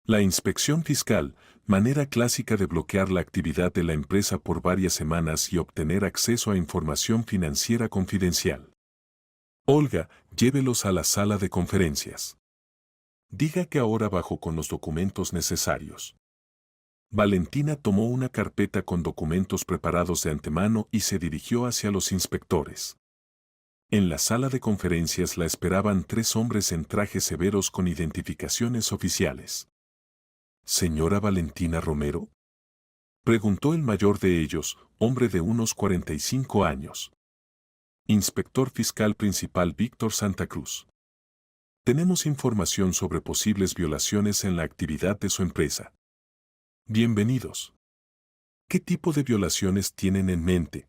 La inspección fiscal, manera clásica de bloquear la actividad de la empresa por varias semanas y obtener acceso a información financiera confidencial. Olga, llévelos a la sala de conferencias. Diga que ahora bajó con los documentos necesarios. Valentina tomó una carpeta con documentos preparados de antemano y se dirigió hacia los inspectores. En la sala de conferencias la esperaban 3 hombres en trajes severos con identificaciones oficiales. ¿Señora Valentina Romero?, preguntó el mayor de ellos, hombre de unos 45 años. Inspector Fiscal Principal Víctor Santa Cruz. Tenemos información sobre posibles violaciones en la actividad de su empresa. Bienvenidos. ¿Qué tipo de violaciones tienen en mente?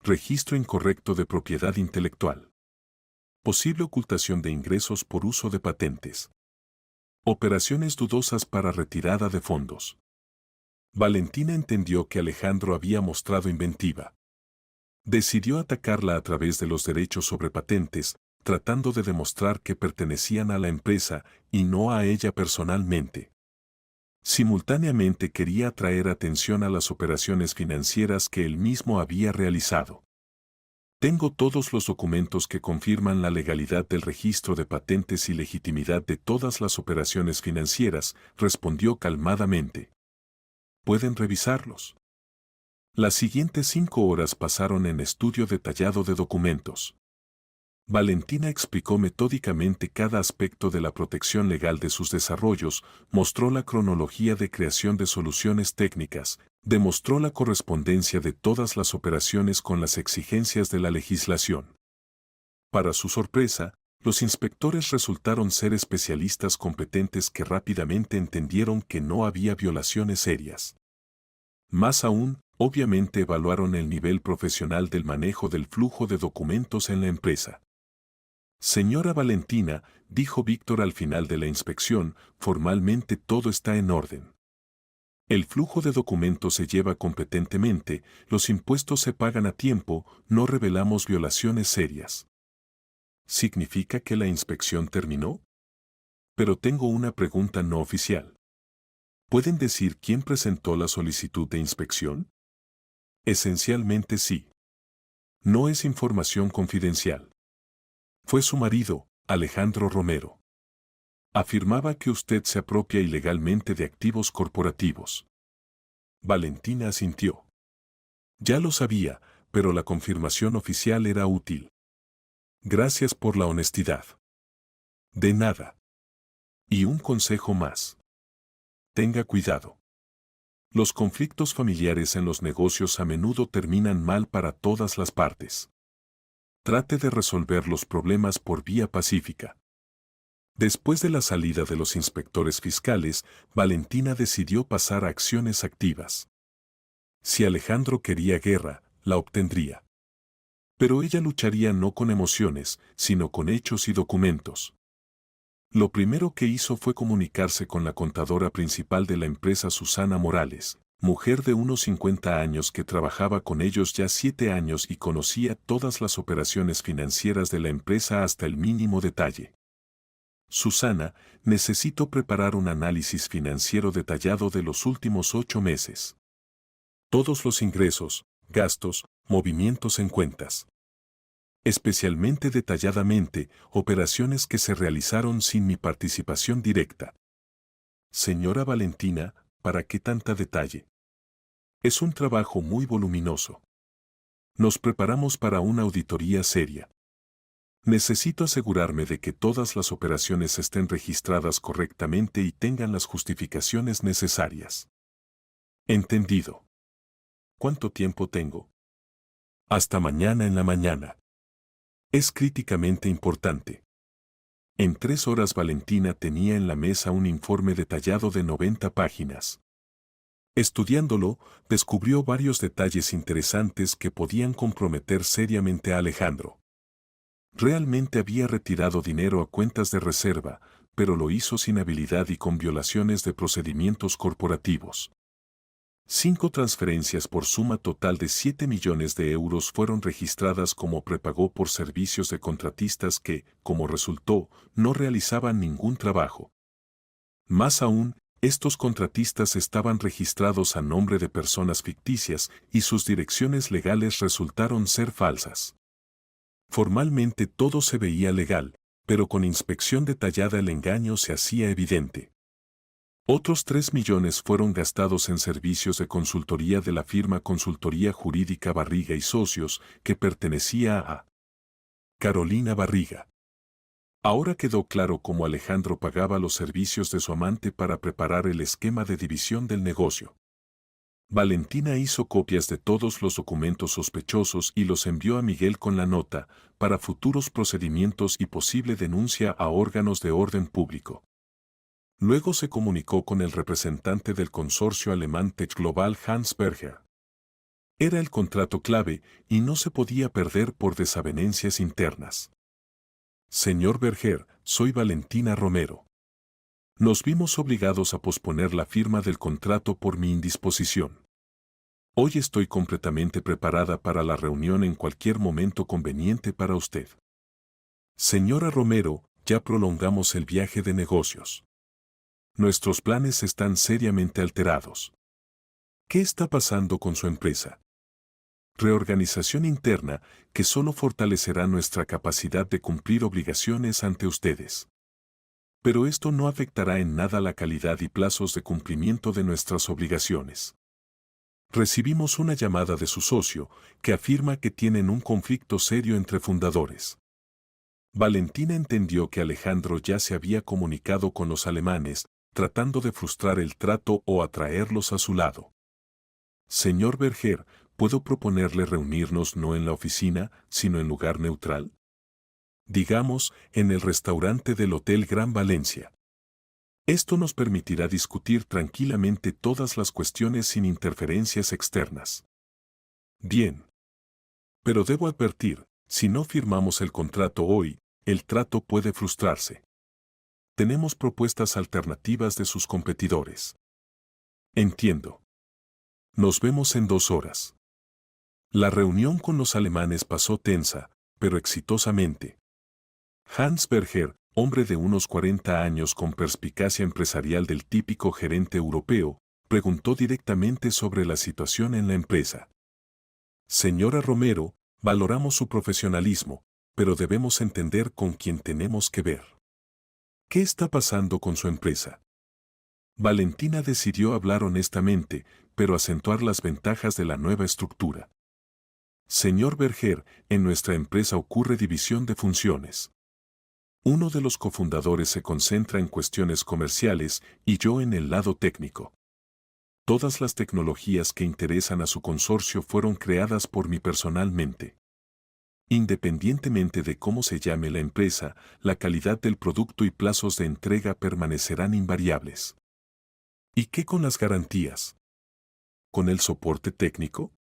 Registro incorrecto de propiedad intelectual. Posible ocultación de ingresos por uso de patentes. Operaciones dudosas para retirada de fondos. Valentina entendió que Alejandro había mostrado inventiva. Decidió atacarla a través de los derechos sobre patentes, tratando de demostrar que pertenecían a la empresa y no a ella personalmente. Simultáneamente quería atraer atención a las operaciones financieras que él mismo había realizado. Tengo todos los documentos que confirman la legalidad del registro de patentes y legitimidad de todas las operaciones financieras, respondió calmadamente. Pueden revisarlos. Las siguientes 5 horas pasaron en estudio detallado de documentos. Valentina explicó metódicamente cada aspecto de la protección legal de sus desarrollos, mostró la cronología de creación de soluciones técnicas, demostró la correspondencia de todas las operaciones con las exigencias de la legislación. Para su sorpresa, los inspectores resultaron ser especialistas competentes que rápidamente entendieron que no había violaciones serias. Más aún, obviamente evaluaron el nivel profesional del manejo del flujo de documentos en la empresa. Señora Valentina, dijo Víctor al final de la inspección, formalmente todo está en orden. El flujo de documentos se lleva competentemente, los impuestos se pagan a tiempo, no revelamos violaciones serias. ¿Significa que la inspección terminó? Pero tengo una pregunta no oficial. ¿Pueden decir quién presentó la solicitud de inspección? Esencialmente sí. No es información confidencial. Fue su marido, Alejandro Romero. Afirmaba que usted se apropia ilegalmente de activos corporativos. Valentina asintió. Ya lo sabía, pero la confirmación oficial era útil. Gracias por la honestidad. De nada. Y un consejo más. Tenga cuidado. Los conflictos familiares en los negocios a menudo terminan mal para todas las partes. Trate de resolver los problemas por vía pacífica. Después de la salida de los inspectores fiscales, Valentina decidió pasar a acciones activas. Si Alejandro quería guerra, la obtendría. Pero ella lucharía no con emociones, sino con hechos y documentos. Lo primero que hizo fue comunicarse con la contadora principal de la empresa, Susana Morales, mujer de unos 50 años que trabajaba con ellos ya 7 años y conocía todas las operaciones financieras de la empresa hasta el mínimo detalle. Susana, necesito preparar un análisis financiero detallado de los últimos 8 meses. Todos los ingresos, gastos, movimientos en cuentas. Especialmente detalladamente, operaciones que se realizaron sin mi participación directa. Señora Valentina, ¿para qué tanta detalle? Es un trabajo muy voluminoso. Nos preparamos para una auditoría seria. Necesito asegurarme de que todas las operaciones estén registradas correctamente y tengan las justificaciones necesarias. Entendido. ¿Cuánto tiempo tengo? Hasta mañana en la mañana. Es críticamente importante. En 3 horas Valentina tenía en la mesa un informe detallado de 90 páginas. Estudiándolo, descubrió varios detalles interesantes que podían comprometer seriamente a Alejandro. Realmente había retirado dinero a cuentas de reserva, pero lo hizo sin habilidad y con violaciones de procedimientos corporativos. 5 transferencias por suma total de 7 millones de euros fueron registradas como prepago por servicios de contratistas que, como resultó, no realizaban ningún trabajo. Más aún, estos contratistas estaban registrados a nombre de personas ficticias y sus direcciones legales resultaron ser falsas. Formalmente todo se veía legal, pero con inspección detallada el engaño se hacía evidente. Otros 3 millones fueron gastados en servicios de consultoría de la firma Consultoría Jurídica Barriga y Socios, que pertenecía a Carolina Barriga. Ahora quedó claro cómo Alejandro pagaba los servicios de su amante para preparar el esquema de división del negocio. Valentina hizo copias de todos los documentos sospechosos y los envió a Miguel con la nota, para futuros procedimientos y posible denuncia a órganos de orden público. Luego se comunicó con el representante del consorcio alemán Tech Global Hans Berger. Era el contrato clave y no se podía perder por desavenencias internas. Señor Berger, soy Valentina Romero. Nos vimos obligados a posponer la firma del contrato por mi indisposición. Hoy estoy completamente preparada para la reunión en cualquier momento conveniente para usted. Señora Romero, ya prolongamos el viaje de negocios. Nuestros planes están seriamente alterados. ¿Qué está pasando con su empresa? Reorganización interna que solo fortalecerá nuestra capacidad de cumplir obligaciones ante ustedes. Pero esto no afectará en nada la calidad y plazos de cumplimiento de nuestras obligaciones. Recibimos una llamada de su socio que afirma que tienen un conflicto serio entre fundadores. Valentina entendió que Alejandro ya se había comunicado con los alemanes, tratando de frustrar el trato o atraerlos a su lado. Señor Berger, ¿puedo proponerle reunirnos no en la oficina, sino en lugar neutral? Digamos, en el restaurante del Hotel Gran Valencia. Esto nos permitirá discutir tranquilamente todas las cuestiones sin interferencias externas. Bien. Pero debo advertir, si no firmamos el contrato hoy, el trato puede frustrarse. Tenemos propuestas alternativas de sus competidores. Entiendo. Nos vemos en 2 horas. La reunión con los alemanes pasó tensa, pero exitosamente. Hans Berger, hombre de unos 40 años con perspicacia empresarial del típico gerente europeo, preguntó directamente sobre la situación en la empresa. Señora Romero, valoramos su profesionalismo, pero debemos entender con quién tenemos que ver. ¿Qué está pasando con su empresa? Valentina decidió hablar honestamente, pero acentuar las ventajas de la nueva estructura. Señor Berger, en nuestra empresa ocurre división de funciones. Uno de los cofundadores se concentra en cuestiones comerciales y yo en el lado técnico. Todas las tecnologías que interesan a su consorcio fueron creadas por mí personalmente. Independientemente de cómo se llame la empresa, la calidad del producto y plazos de entrega permanecerán invariables. ¿Y qué con las garantías? ¿Con el soporte técnico?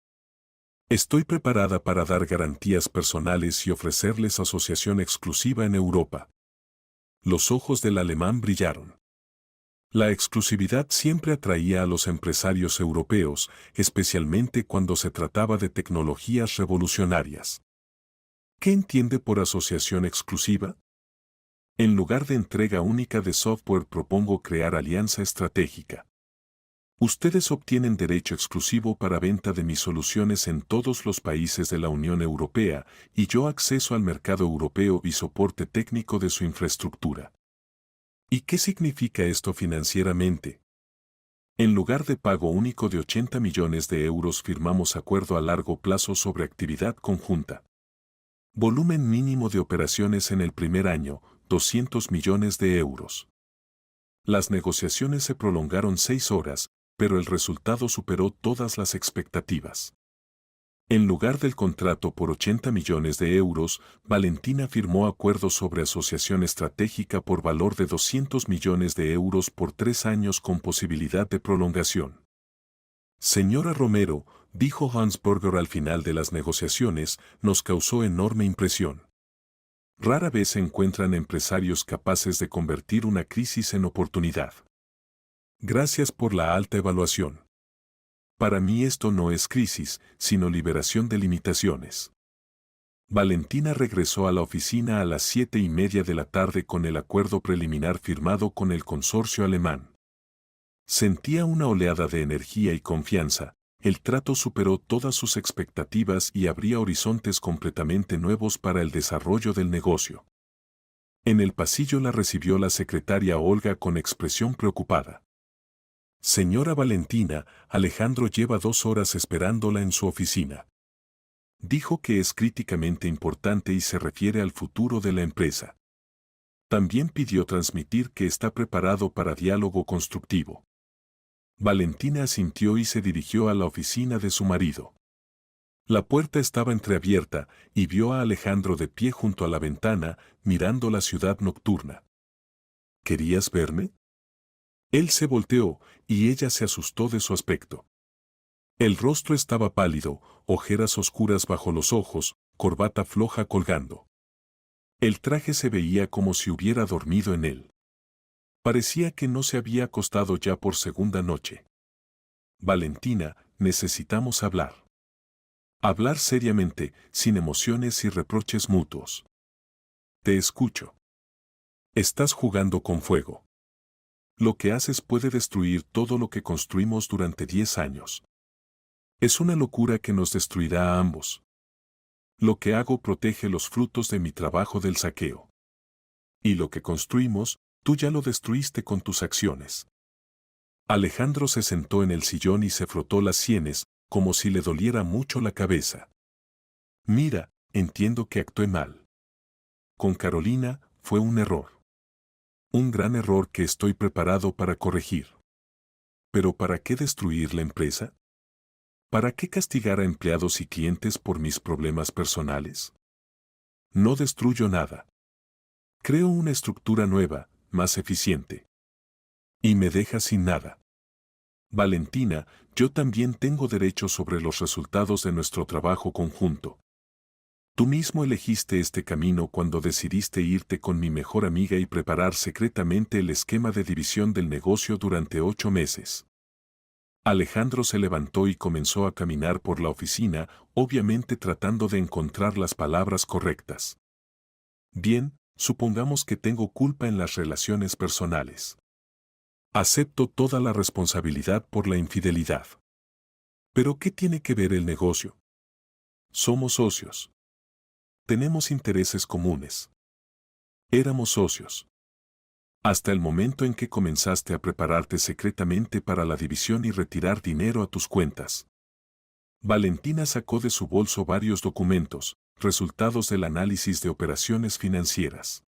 Estoy preparada para dar garantías personales y ofrecerles asociación exclusiva en Europa. Los ojos del alemán brillaron. La exclusividad siempre atraía a los empresarios europeos, especialmente cuando se trataba de tecnologías revolucionarias. ¿Qué entiende por asociación exclusiva? En lugar de entrega única de software propongo crear alianza estratégica. Ustedes obtienen derecho exclusivo para venta de mis soluciones en todos los países de la Unión Europea y yo acceso al mercado europeo y soporte técnico de su infraestructura. ¿Y qué significa esto financieramente? En lugar de pago único de 80 millones de euros firmamos acuerdo a largo plazo sobre actividad conjunta. Volumen mínimo de operaciones en el primer año, 200 millones de euros. Las negociaciones se prolongaron 6 horas, pero el resultado superó todas las expectativas. En lugar del contrato por 80 millones de euros, Valentina firmó acuerdos sobre asociación estratégica por valor de 200 millones de euros por 3 años con posibilidad de prolongación. Señora Romero, dijo Hans Burger al final de las negociaciones, nos causó enorme impresión. Rara vez se encuentran empresarios capaces de convertir una crisis en oportunidad. Gracias por la alta evaluación. Para mí esto no es crisis, sino liberación de limitaciones. Valentina regresó a la oficina a las 7:30 de la tarde con el acuerdo preliminar firmado con el consorcio alemán. Sentía una oleada de energía y confianza, el trato superó todas sus expectativas y abría horizontes completamente nuevos para el desarrollo del negocio. En el pasillo la recibió la secretaria Olga con expresión preocupada. Señora Valentina, Alejandro lleva 2 horas esperándola en su oficina. Dijo que es críticamente importante y se refiere al futuro de la empresa. También pidió transmitir que está preparado para diálogo constructivo. Valentina asintió y se dirigió a la oficina de su marido. La puerta estaba entreabierta y vio a Alejandro de pie junto a la ventana, mirando la ciudad nocturna. ¿Querías verme? Él se volteó, y ella se asustó de su aspecto. El rostro estaba pálido, ojeras oscuras bajo los ojos, corbata floja colgando. El traje se veía como si hubiera dormido en él. Parecía que no se había acostado ya por segunda noche. Valentina, necesitamos hablar. Hablar seriamente, sin emociones y reproches mutuos. Te escucho. Estás jugando con fuego. Lo que haces puede destruir todo lo que construimos durante 10 años. Es una locura que nos destruirá a ambos. Lo que hago protege los frutos de mi trabajo del saqueo. Y lo que construimos, tú ya lo destruiste con tus acciones. Alejandro se sentó en el sillón y se frotó las sienes, como si le doliera mucho la cabeza. Mira, entiendo que actué mal. Con Carolina, fue un error. Un gran error que estoy preparado para corregir. ¿Pero para qué destruir la empresa? ¿Para qué castigar a empleados y clientes por mis problemas personales? No destruyo nada. Creo una estructura nueva, más eficiente. Y me deja sin nada. Valentina, yo también tengo derecho sobre los resultados de nuestro trabajo conjunto. Tú mismo elegiste este camino cuando decidiste irte con mi mejor amiga y preparar secretamente el esquema de división del negocio durante 8 meses. Alejandro se levantó y comenzó a caminar por la oficina, obviamente tratando de encontrar las palabras correctas. Bien, supongamos que tengo culpa en las relaciones personales. Acepto toda la responsabilidad por la infidelidad. ¿Pero qué tiene que ver el negocio? Somos socios. Tenemos intereses comunes. Éramos socios. Hasta el momento en que comenzaste a prepararte secretamente para la división y retirar dinero a tus cuentas. Valentina sacó de su bolso varios documentos, resultados del análisis de operaciones financieras.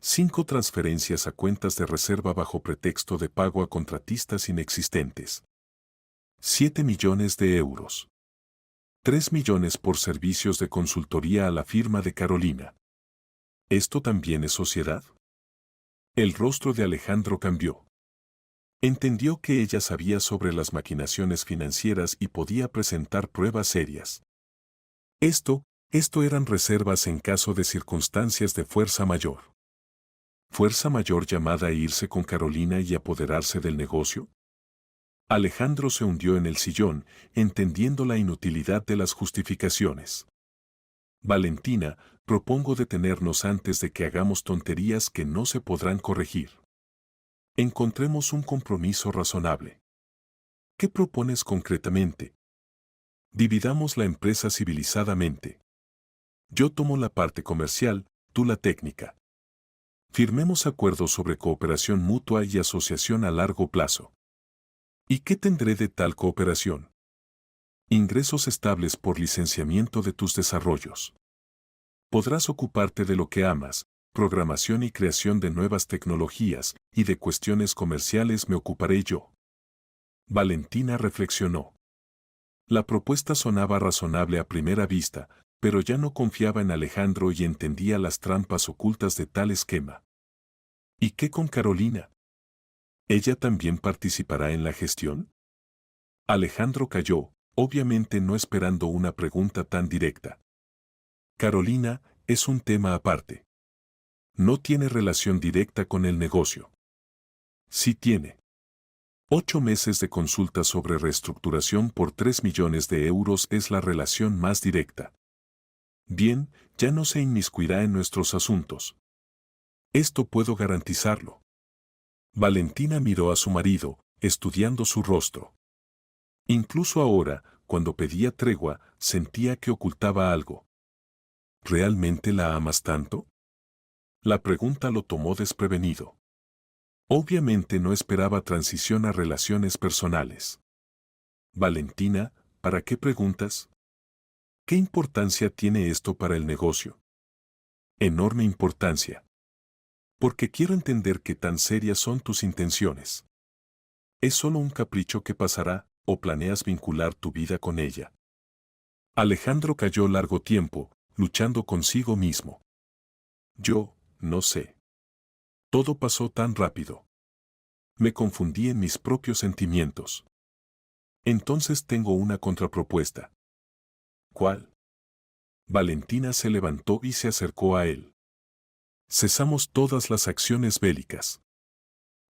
5 transferencias a cuentas de reserva bajo pretexto de pago a contratistas inexistentes. 7 millones de euros. 3 millones por servicios de consultoría a la firma de Carolina. ¿Esto también es sociedad? El rostro de Alejandro cambió. Entendió que ella sabía sobre las maquinaciones financieras y podía presentar pruebas serias. Esto eran reservas en caso de circunstancias de fuerza mayor. ¿Fuerza mayor llamada a irse con Carolina y apoderarse del negocio? Alejandro se hundió en el sillón, entendiendo la inutilidad de las justificaciones. Valentina, propongo detenernos antes de que hagamos tonterías que no se podrán corregir. Encontremos un compromiso razonable. ¿Qué propones concretamente? Dividamos la empresa civilizadamente. Yo tomo la parte comercial, tú la técnica. Firmemos acuerdos sobre cooperación mutua y asociación a largo plazo. ¿Y qué tendré de tal cooperación? Ingresos estables por licenciamiento de tus desarrollos. Podrás ocuparte de lo que amas, programación y creación de nuevas tecnologías, y de cuestiones comerciales me ocuparé yo. Valentina reflexionó. La propuesta sonaba razonable a primera vista, pero ya no confiaba en Alejandro y entendía las trampas ocultas de tal esquema. ¿Y qué con Carolina? ¿Ella también participará en la gestión? Alejandro calló, obviamente no esperando una pregunta tan directa. Carolina es un tema aparte. No tiene relación directa con el negocio. Sí tiene. 8 meses de consulta sobre reestructuración por 3 millones de euros es la relación más directa. Bien, ya no se inmiscuirá en nuestros asuntos. Esto puedo garantizarlo. Valentina miró a su marido, estudiando su rostro. Incluso ahora, cuando pedía tregua, sentía que ocultaba algo. ¿Realmente la amas tanto? La pregunta lo tomó desprevenido. Obviamente no esperaba transición a relaciones personales. Valentina, ¿para qué preguntas? ¿Qué importancia tiene esto para el negocio? Enorme importancia. Porque quiero entender qué tan serias son tus intenciones. ¿Es solo un capricho que pasará, o planeas vincular tu vida con ella? Alejandro calló largo tiempo, luchando consigo mismo. Yo, no sé. Todo pasó tan rápido. Me confundí en mis propios sentimientos. Entonces tengo una contrapropuesta. ¿Cuál? Valentina se levantó y se acercó a él. Cesamos todas las acciones bélicas.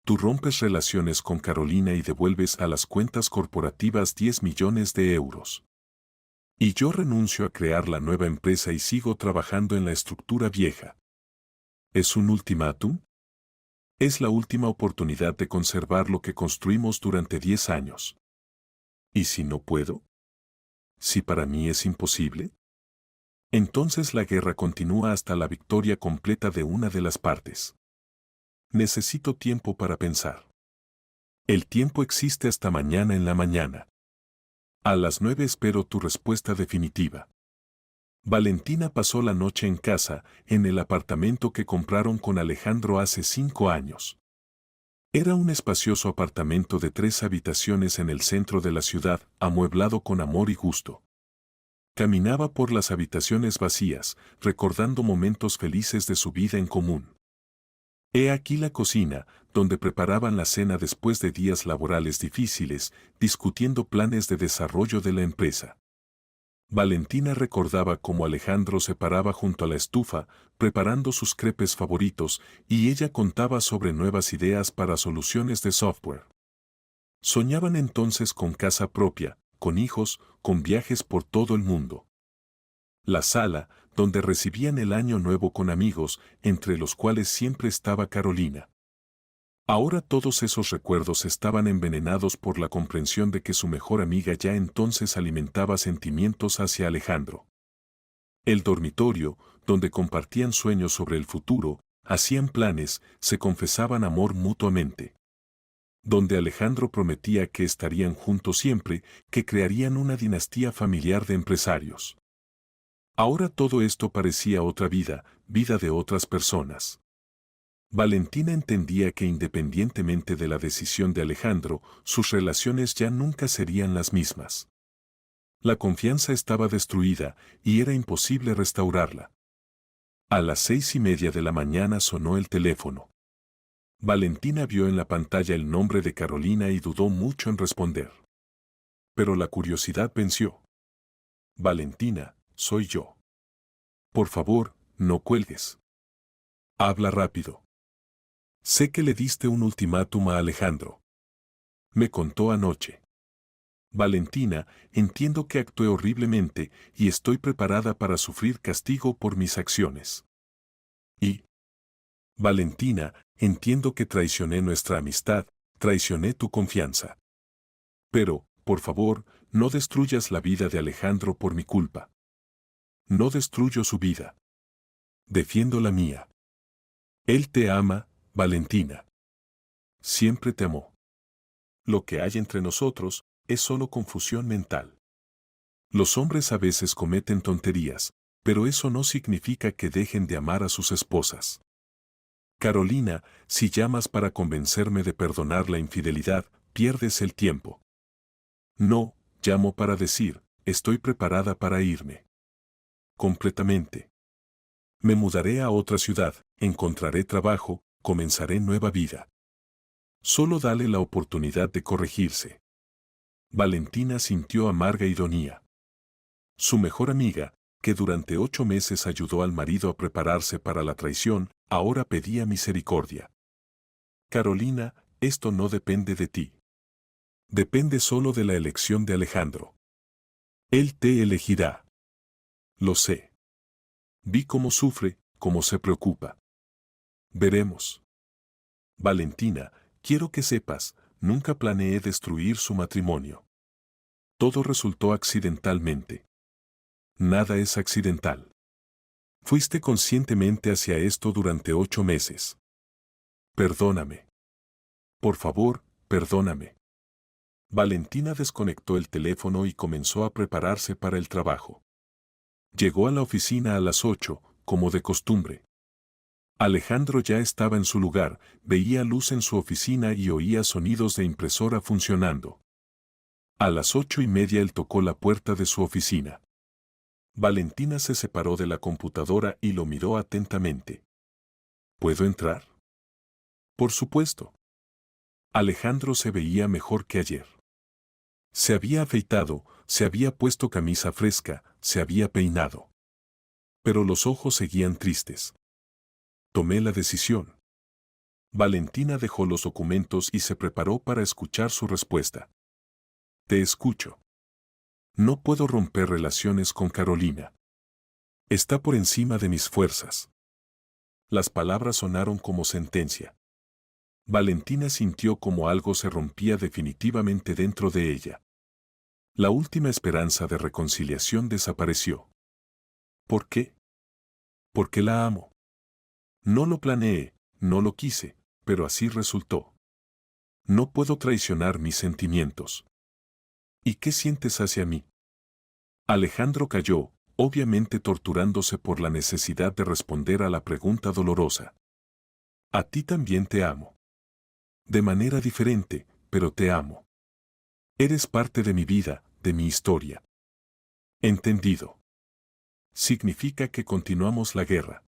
Tú rompes relaciones con Carolina y devuelves a las cuentas corporativas 10 millones de euros. Y yo renuncio a crear la nueva empresa y sigo trabajando en la estructura vieja. ¿Es un ultimátum? Es la última oportunidad de conservar lo que construimos durante 10 años. ¿Y si no puedo? ¿Si para mí es imposible? Entonces la guerra continúa hasta la victoria completa de una de las partes. Necesito tiempo para pensar. El tiempo existe hasta mañana en la mañana. A las 9 espero tu respuesta definitiva. Valentina pasó la noche en casa, en el apartamento que compraron con Alejandro hace 5 años. Era un espacioso apartamento de 3 habitaciones en el centro de la ciudad, amueblado con amor y gusto. Caminaba por las habitaciones vacías, recordando momentos felices de su vida en común. He aquí la cocina, donde preparaban la cena después de días laborales difíciles, discutiendo planes de desarrollo de la empresa. Valentina recordaba cómo Alejandro se paraba junto a la estufa, preparando sus crepes favoritos, y ella contaba sobre nuevas ideas para soluciones de software. Soñaban entonces con casa propia, con hijos, con viajes por todo el mundo. La sala, donde recibían el año nuevo con amigos, entre los cuales siempre estaba Carolina. Ahora todos esos recuerdos estaban envenenados por la comprensión de que su mejor amiga ya entonces alimentaba sentimientos hacia Alejandro. El dormitorio, donde compartían sueños sobre el futuro, hacían planes, se confesaban amor mutuamente. Donde Alejandro prometía que estarían juntos siempre, que crearían una dinastía familiar de empresarios. Ahora todo esto parecía otra vida, vida de otras personas. Valentina entendía que independientemente de la decisión de Alejandro, sus relaciones ya nunca serían las mismas. La confianza estaba destruida y era imposible restaurarla. A las 6:30 de la mañana sonó el teléfono. Valentina vio en la pantalla el nombre de Carolina y dudó mucho en responder. Pero la curiosidad venció. Valentina, soy yo. Por favor, no cuelgues. Habla rápido. Sé que le diste un ultimátum a Alejandro. Me contó anoche. Valentina, entiendo que actué horriblemente y estoy preparada para sufrir castigo por mis acciones. Y, Valentina, entiendo que traicioné nuestra amistad, traicioné tu confianza. Pero, por favor, no destruyas la vida de Alejandro por mi culpa. No destruyo su vida. Defiendo la mía. Él te ama, Valentina. Siempre te amó. Lo que hay entre nosotros es solo confusión mental. Los hombres a veces cometen tonterías, pero eso no significa que dejen de amar a sus esposas. Carolina, si llamas para convencerme de perdonar la infidelidad, pierdes el tiempo. No, llamo para decir, estoy preparada para irme. Completamente. Me mudaré a otra ciudad, encontraré trabajo, comenzaré nueva vida. Solo dale la oportunidad de corregirse. Valentina sintió amarga ironía. Su mejor amiga, que durante 8 meses ayudó al marido a prepararse para la traición, ahora pedía misericordia. Carolina, esto no depende de ti. Depende solo de la elección de Alejandro. Él te elegirá. Lo sé. Vi cómo sufre, cómo se preocupa. Veremos. Valentina, quiero que sepas, nunca planeé destruir su matrimonio. Todo resultó accidentalmente. Nada es accidental. Fuiste conscientemente hacia esto durante 8 meses. Perdóname. Por favor, perdóname. Valentina desconectó el teléfono y comenzó a prepararse para el trabajo. Llegó a la oficina a las 8, como de costumbre. Alejandro ya estaba en su lugar, veía luz en su oficina y oía sonidos de impresora funcionando. A las 8:30 él tocó la puerta de su oficina. Valentina se separó de la computadora y lo miró atentamente. ¿Puedo entrar? Por supuesto. Alejandro se veía mejor que ayer. Se había afeitado, se había puesto camisa fresca, se había peinado. Pero los ojos seguían tristes. Tomé la decisión. Valentina dejó los documentos y se preparó para escuchar su respuesta. Te escucho. No puedo romper relaciones con Carolina. Está por encima de mis fuerzas. Las palabras sonaron como sentencia. Valentina sintió como algo se rompía definitivamente dentro de ella. La última esperanza de reconciliación desapareció. ¿Por qué? Porque la amo. No lo planeé, no lo quise, pero así resultó. No puedo traicionar mis sentimientos. ¿Y qué sientes hacia mí? Alejandro calló, obviamente torturándose por la necesidad de responder a la pregunta dolorosa. A ti también te amo. De manera diferente, pero te amo. Eres parte de mi vida, de mi historia. Entendido. Significa que continuamos la guerra.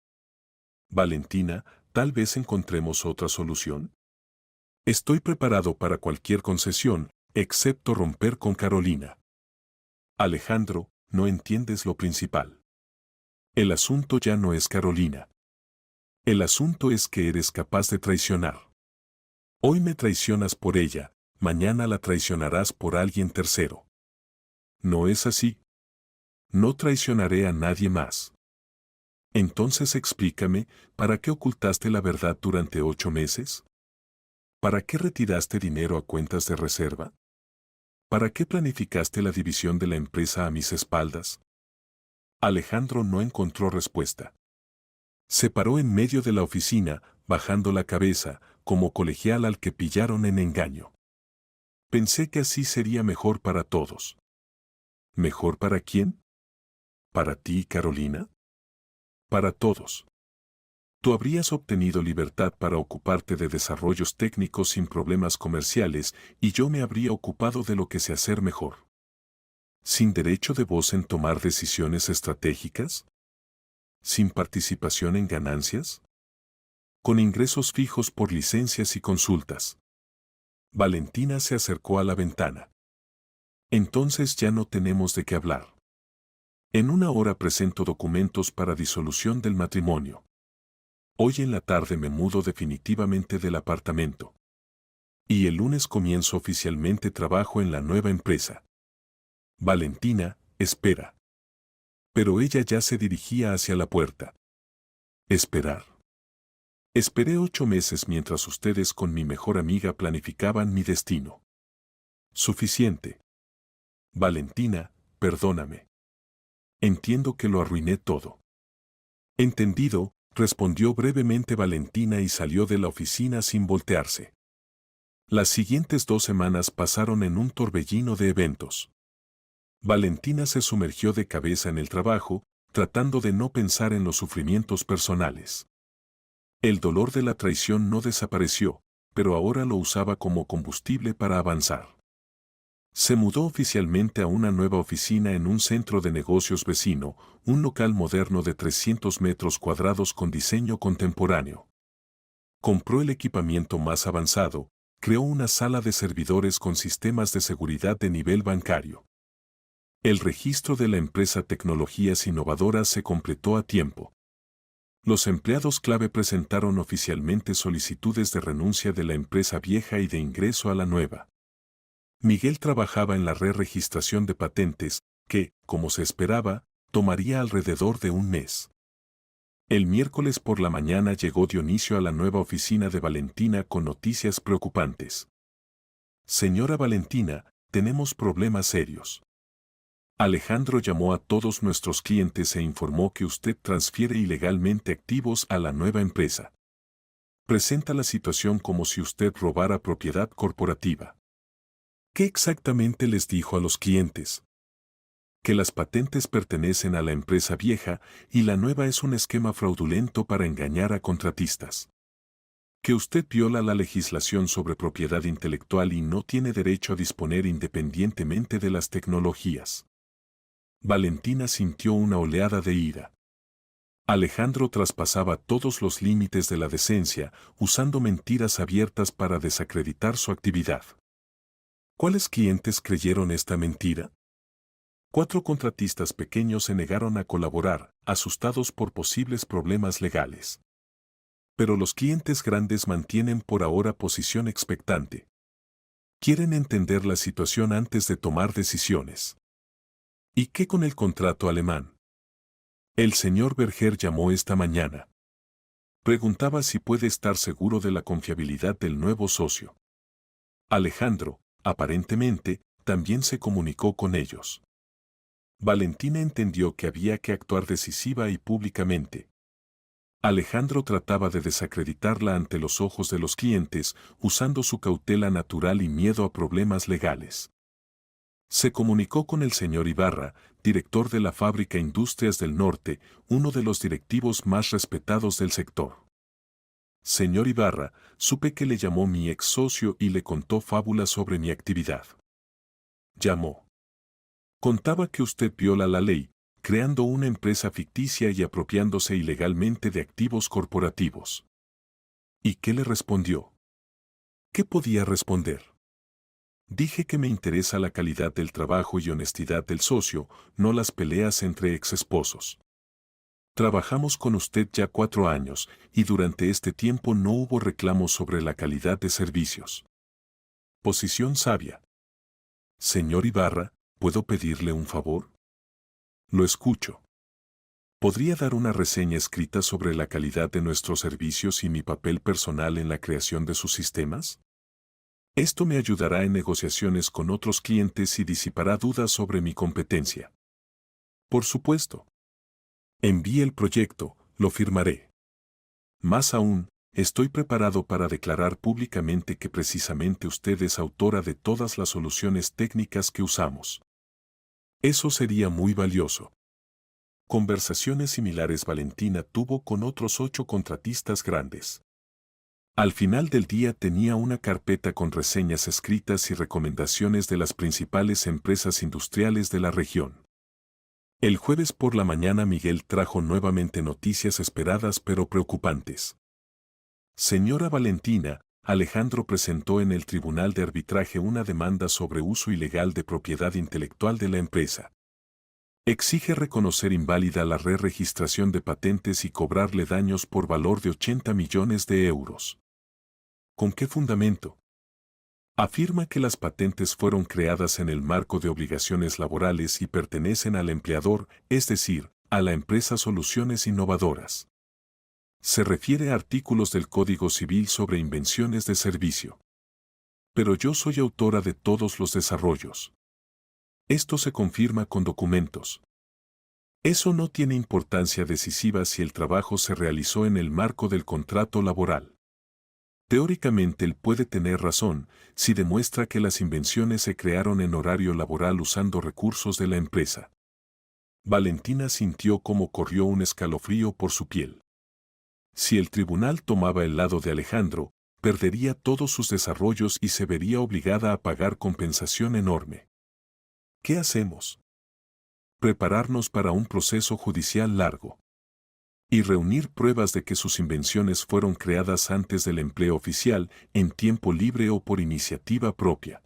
Valentina, tal vez encontremos otra solución. Estoy preparado para cualquier concesión, excepto romper con Carolina. Alejandro, no entiendes lo principal. El asunto ya no es Carolina. El asunto es que eres capaz de traicionar. Hoy me traicionas por ella, mañana la traicionarás por alguien tercero. ¿No es así? No traicionaré a nadie más. Entonces explícame, ¿para qué ocultaste la verdad durante 8 meses? ¿Para qué retiraste dinero a cuentas de reserva? ¿Para qué planificaste la división de la empresa a mis espaldas? Alejandro no encontró respuesta. Se paró en medio de la oficina, bajando la cabeza, como colegial al que pillaron en engaño. Pensé que así sería mejor para todos. ¿Mejor para quién? ¿Para ti, Carolina? Para todos. Tú habrías obtenido libertad para ocuparte de desarrollos técnicos sin problemas comerciales y yo me habría ocupado de lo que sé hacer mejor. ¿Sin derecho de voz en tomar decisiones estratégicas? ¿Sin participación en ganancias? Con ingresos fijos por licencias y consultas. Valentina se acercó a la ventana. Entonces ya no tenemos de qué hablar. En 1 hora presento documentos para disolución del matrimonio. Hoy en la tarde me mudo definitivamente del apartamento. Y el lunes comienzo oficialmente trabajo en la nueva empresa. Valentina, espera. Pero ella ya se dirigía hacia la puerta. Esperar. Esperé 8 meses mientras ustedes con mi mejor amiga planificaban mi destino. Suficiente. Valentina, perdóname. Entiendo que lo arruiné todo. Entendido, respondió brevemente Valentina y salió de la oficina sin voltearse. Las siguientes 2 semanas pasaron en un torbellino de eventos. Valentina se sumergió de cabeza en el trabajo, tratando de no pensar en los sufrimientos personales. El dolor de la traición no desapareció, pero ahora lo usaba como combustible para avanzar. Se mudó oficialmente a una nueva oficina en un centro de negocios vecino, un local moderno de 300 metros cuadrados con diseño contemporáneo. Compró el equipamiento más avanzado, creó una sala de servidores con sistemas de seguridad de nivel bancario. El registro de la empresa Tecnologías Innovadoras se completó a tiempo. Los empleados clave presentaron oficialmente solicitudes de renuncia de la empresa vieja y de ingreso a la nueva. Miguel trabajaba en la re-registración de patentes, que, como se esperaba, tomaría alrededor de un mes. El miércoles por la mañana llegó Dionisio a la nueva oficina de Valentina con noticias preocupantes. Señora Valentina, tenemos problemas serios. Alejandro llamó a todos nuestros clientes e informó que usted transfiere ilegalmente activos a la nueva empresa. Presenta la situación como si usted robara propiedad corporativa. ¿Qué exactamente les dijo a los clientes? Que las patentes pertenecen a la empresa vieja y la nueva es un esquema fraudulento para engañar a contratistas. Que usted viola la legislación sobre propiedad intelectual y no tiene derecho a disponer independientemente de las tecnologías. Valentina sintió una oleada de ira. Alejandro traspasaba todos los límites de la decencia, usando mentiras abiertas para desacreditar su actividad. ¿Cuáles clientes creyeron esta mentira? 4 contratistas pequeños se negaron a colaborar, asustados por posibles problemas legales. Pero los clientes grandes mantienen por ahora posición expectante. Quieren entender la situación antes de tomar decisiones. ¿Y qué con el contrato alemán? El señor Berger llamó esta mañana. Preguntaba si puede estar seguro de la confiabilidad del nuevo socio. Alejandro, aparentemente, también se comunicó con ellos. Valentina entendió que había que actuar decisiva y públicamente. Alejandro trataba de desacreditarla ante los ojos de los clientes, usando su cautela natural y miedo a problemas legales. Se comunicó con el señor Ibarra, director de la fábrica Industrias del Norte, uno de los directivos más respetados del sector. Señor Ibarra, supe que le llamó mi ex socio y le contó fábulas sobre mi actividad. Llamó. Contaba que usted viola la ley, creando una empresa ficticia y apropiándose ilegalmente de activos corporativos. ¿Y qué le respondió? ¿Qué podía responder? Dije que me interesa la calidad del trabajo y honestidad del socio, no las peleas entre exesposos. Trabajamos con usted ya 4 años, y durante este tiempo no hubo reclamos sobre la calidad de servicios. Posición sabia. Señor Ibarra, ¿puedo pedirle un favor? Lo escucho. ¿Podría dar una reseña escrita sobre la calidad de nuestros servicios y mi papel personal en la creación de sus sistemas? Esto me ayudará en negociaciones con otros clientes y disipará dudas sobre mi competencia. Por supuesto. Envíe el proyecto, lo firmaré. Más aún, estoy preparado para declarar públicamente que precisamente usted es autora de todas las soluciones técnicas que usamos. Eso sería muy valioso. Conversaciones similares Valentina tuvo con otros 8 contratistas grandes. Al final del día tenía una carpeta con reseñas escritas y recomendaciones de las principales empresas industriales de la región. El jueves por la mañana Miguel trajo nuevamente noticias esperadas pero preocupantes. Señora Valentina, Alejandro presentó en el Tribunal de Arbitraje una demanda sobre uso ilegal de propiedad intelectual de la empresa. Exige reconocer inválida la re-registración de patentes y cobrarle daños por valor de 80 millones de euros. ¿Con qué fundamento? Afirma que las patentes fueron creadas en el marco de obligaciones laborales y pertenecen al empleador, es decir, a la empresa Soluciones Innovadoras. Se refiere a artículos del Código Civil sobre invenciones de servicio. Pero yo soy autora de todos los desarrollos. Esto se confirma con documentos. Eso no tiene importancia decisiva si el trabajo se realizó en el marco del contrato laboral. Teóricamente él puede tener razón si demuestra que las invenciones se crearon en horario laboral usando recursos de la empresa. Valentina sintió cómo corrió un escalofrío por su piel. Si el tribunal tomaba el lado de Alejandro, perdería todos sus desarrollos y se vería obligada a pagar compensación enorme. ¿Qué hacemos? Prepararnos para un proceso judicial largo. Y reunir pruebas de que sus invenciones fueron creadas antes del empleo oficial, en tiempo libre o por iniciativa propia.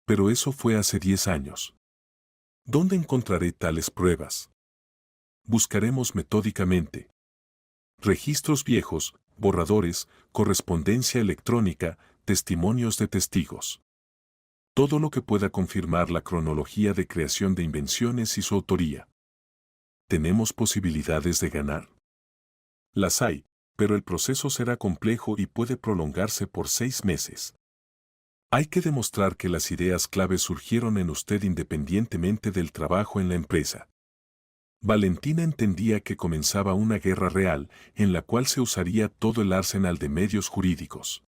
Pero eso fue hace 10 años. ¿Dónde encontraré tales pruebas? Buscaremos metódicamente. Registros viejos, borradores, correspondencia electrónica, testimonios de testigos. Todo lo que pueda confirmar la cronología de creación de invenciones y su autoría. ¿Tenemos posibilidades de ganar? Las hay, pero el proceso será complejo y puede prolongarse por 6 meses. Hay que demostrar que las ideas clave surgieron en usted independientemente del trabajo en la empresa. Valentina entendía que comenzaba una guerra real, en la cual se usaría todo el arsenal de medios jurídicos.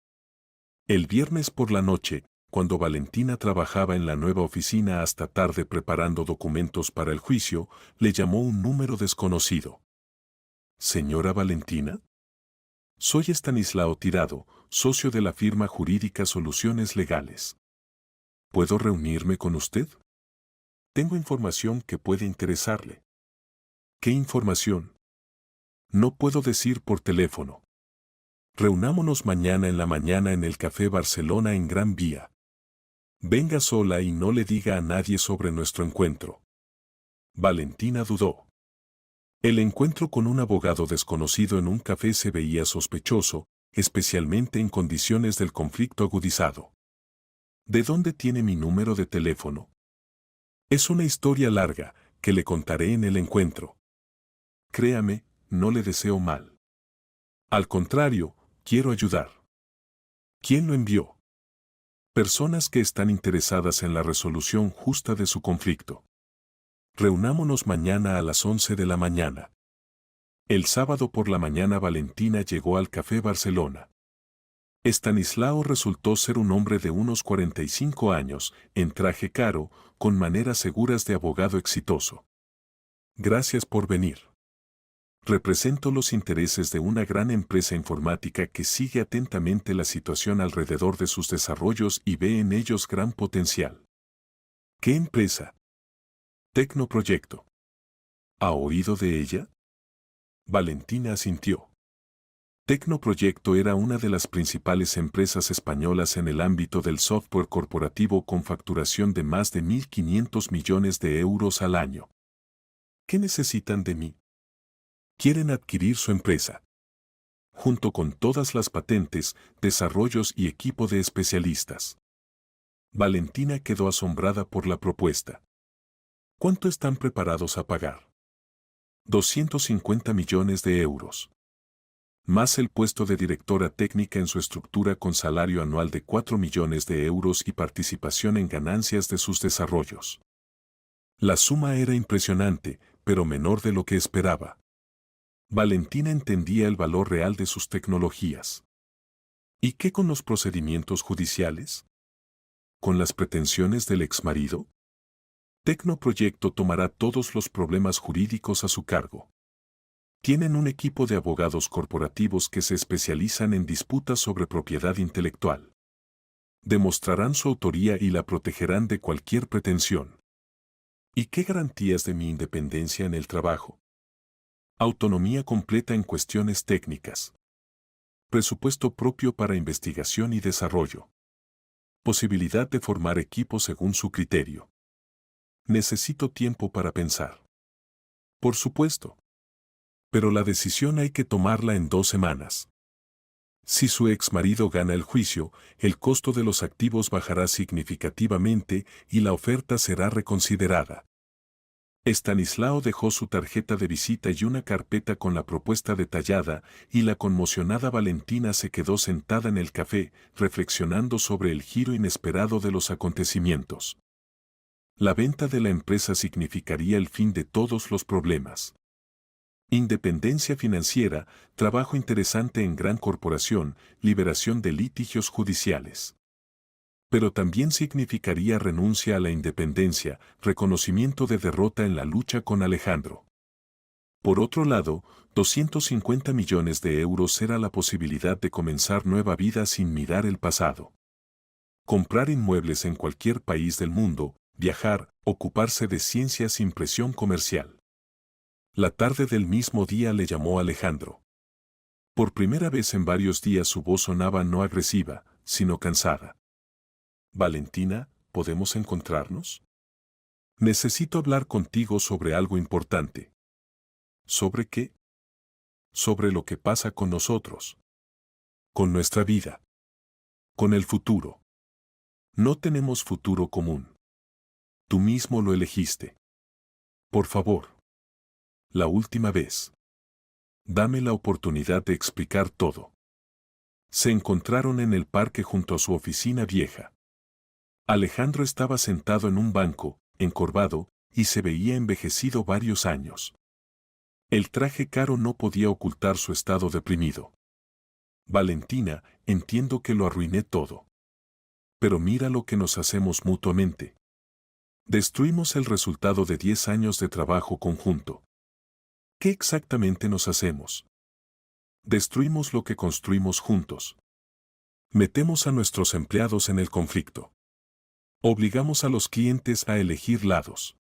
El viernes por la noche, cuando Valentina trabajaba en la nueva oficina hasta tarde preparando documentos para el juicio, le llamó un número desconocido. ¿Señora Valentina? Soy Estanislao Tirado, socio de la firma jurídica Soluciones Legales. ¿Puedo reunirme con usted? Tengo información que puede interesarle. ¿Qué información? No puedo decir por teléfono. Reunámonos mañana en la mañana en el Café Barcelona en Gran Vía. Venga sola y no le diga a nadie sobre nuestro encuentro. Valentina dudó. El encuentro con un abogado desconocido en un café se veía sospechoso, especialmente en condiciones del conflicto agudizado. ¿De dónde tiene mi número de teléfono? Es una historia larga, que le contaré en el encuentro. Créame, no le deseo mal. Al contrario, quiero ayudar. ¿Quién lo envió? Personas que están interesadas en la resolución justa de su conflicto. Reunámonos mañana a las 11 de la mañana. El sábado por la mañana Valentina llegó al Café Barcelona. Estanislao resultó ser un hombre de unos 45 años, en traje caro, con maneras seguras de abogado exitoso. Gracias por venir. Represento los intereses de una gran empresa informática que sigue atentamente la situación alrededor de sus desarrollos y ve en ellos gran potencial. ¿Qué empresa? Tecnoproyecto. ¿Ha oído de ella? Valentina asintió. Tecnoproyecto era una de las principales empresas españolas en el ámbito del software corporativo con facturación de más de 1.500 millones de euros al año. ¿Qué necesitan de mí? Quieren adquirir su empresa. Junto con todas las patentes, desarrollos y equipo de especialistas. Valentina quedó asombrada por la propuesta. ¿Cuánto están preparados a pagar? 250 millones de euros. Más el puesto de directora técnica en su estructura con salario anual de 4 millones de euros y participación en ganancias de sus desarrollos. La suma era impresionante, pero menor de lo que esperaba. Valentina entendía el valor real de sus tecnologías. ¿Y qué con los procedimientos judiciales? ¿Con las pretensiones del exmarido? Tecnoproyecto tomará todos los problemas jurídicos a su cargo. Tienen un equipo de abogados corporativos que se especializan en disputas sobre propiedad intelectual. Demostrarán su autoría y la protegerán de cualquier pretensión. ¿Y qué garantías de mi independencia en el trabajo? Autonomía completa en cuestiones técnicas. Presupuesto propio para investigación y desarrollo. Posibilidad de formar equipos según su criterio. Necesito tiempo para pensar. Por supuesto. Pero la decisión hay que tomarla en 2 semanas. Si su exmarido gana el juicio, el costo de los activos bajará significativamente y la oferta será reconsiderada. Estanislao dejó su tarjeta de visita y una carpeta con la propuesta detallada, y la conmocionada Valentina se quedó sentada en el café, reflexionando sobre el giro inesperado de los acontecimientos. La venta de la empresa significaría el fin de todos los problemas. Independencia financiera, trabajo interesante en gran corporación, liberación de litigios judiciales. Pero también significaría renuncia a la independencia, reconocimiento de derrota en la lucha con Alejandro. Por otro lado, 250 millones de euros era la posibilidad de comenzar nueva vida sin mirar el pasado. Comprar inmuebles en cualquier país del mundo, viajar, ocuparse de ciencia sin presión comercial. La tarde del mismo día le llamó Alejandro. Por primera vez en varios días su voz sonaba no agresiva, sino cansada. Valentina, ¿podemos encontrarnos? Necesito hablar contigo sobre algo importante. ¿Sobre qué? Sobre lo que pasa con nosotros. Con nuestra vida. Con el futuro. No tenemos futuro común. Tú mismo lo elegiste. Por favor. La última vez. Dame la oportunidad de explicar todo. Se encontraron en el parque junto a su oficina vieja. Alejandro estaba sentado en un banco, encorvado, y se veía envejecido varios años. El traje caro no podía ocultar su estado deprimido. Valentina, entiendo que lo arruiné todo. Pero mira lo que nos hacemos mutuamente. Destruimos el resultado de 10 años de trabajo conjunto. ¿Qué exactamente nos hacemos? Destruimos lo que construimos juntos. Metemos a nuestros empleados en el conflicto. Obligamos a los clientes a elegir lados.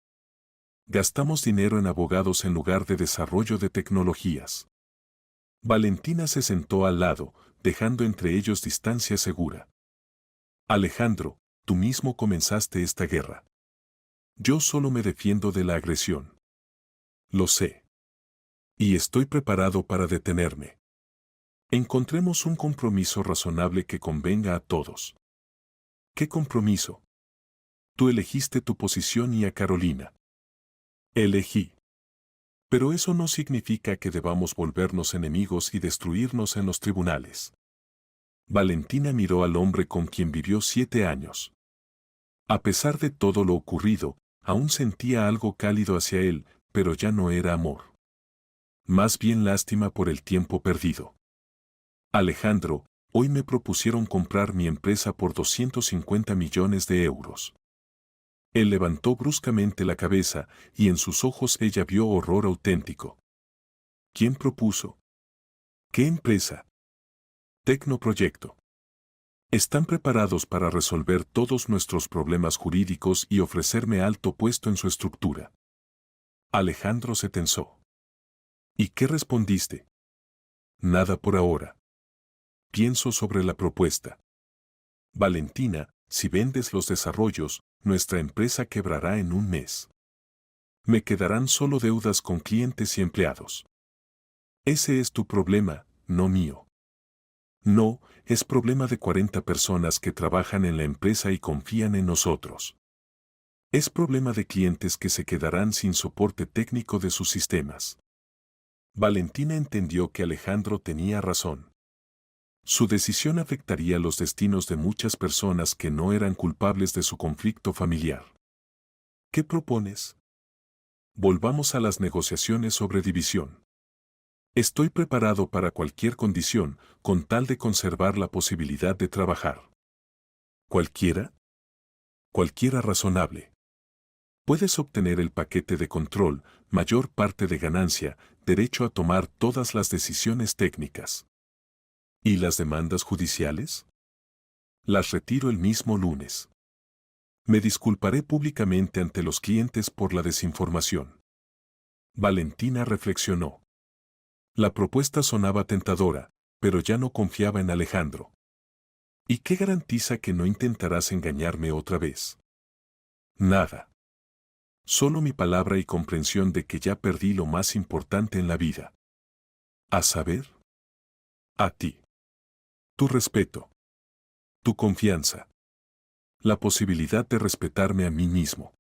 Gastamos dinero en abogados en lugar de desarrollo de tecnologías. Valentina se sentó al lado, dejando entre ellos distancia segura. Alejandro, tú mismo comenzaste esta guerra. Yo solo me defiendo de la agresión. Lo sé. Y estoy preparado para detenerme. Encontremos un compromiso razonable que convenga a todos. ¿Qué compromiso? Tú elegiste tu posición y a Carolina. Elegí. Pero eso no significa que debamos volvernos enemigos y destruirnos en los tribunales. Valentina miró al hombre con quien vivió 7 años. A pesar de todo lo ocurrido, aún sentía algo cálido hacia él, pero ya no era amor. Más bien lástima por el tiempo perdido. Alejandro, hoy me propusieron comprar mi empresa por 250 millones de euros. Él levantó bruscamente la cabeza y en sus ojos ella vio horror auténtico. ¿Quién propuso? ¿Qué empresa? Tecnoproyecto. Están preparados para resolver todos nuestros problemas jurídicos y ofrecerme alto puesto en su estructura. Alejandro se tensó. ¿Y qué respondiste? Nada por ahora. Pienso sobre la propuesta. Valentina, si vendes los desarrollos, nuestra empresa quebrará en un mes. Me quedarán solo deudas con clientes y empleados. Ese es tu problema, no mío. No, es problema de 40 personas que trabajan en la empresa y confían en nosotros. Es problema de clientes que se quedarán sin soporte técnico de sus sistemas. Valentina entendió que Alejandro tenía razón. Su decisión afectaría los destinos de muchas personas que no eran culpables de su conflicto familiar. ¿Qué propones? Volvamos a las negociaciones sobre división. Estoy preparado para cualquier condición, con tal de conservar la posibilidad de trabajar. ¿Cualquiera? Cualquiera razonable. Puedes obtener el paquete de control, mayor parte de ganancia, derecho a tomar todas las decisiones técnicas. ¿Y las demandas judiciales? Las retiro el mismo lunes. Me disculparé públicamente ante los clientes por la desinformación. Valentina reflexionó. La propuesta sonaba tentadora, pero ya no confiaba en Alejandro. ¿Y qué garantiza que no intentarás engañarme otra vez? Nada. Solo mi palabra y comprensión de que ya perdí lo más importante en la vida. ¿A saber? A ti. Tu respeto. Tu confianza. La posibilidad de respetarme a mí mismo.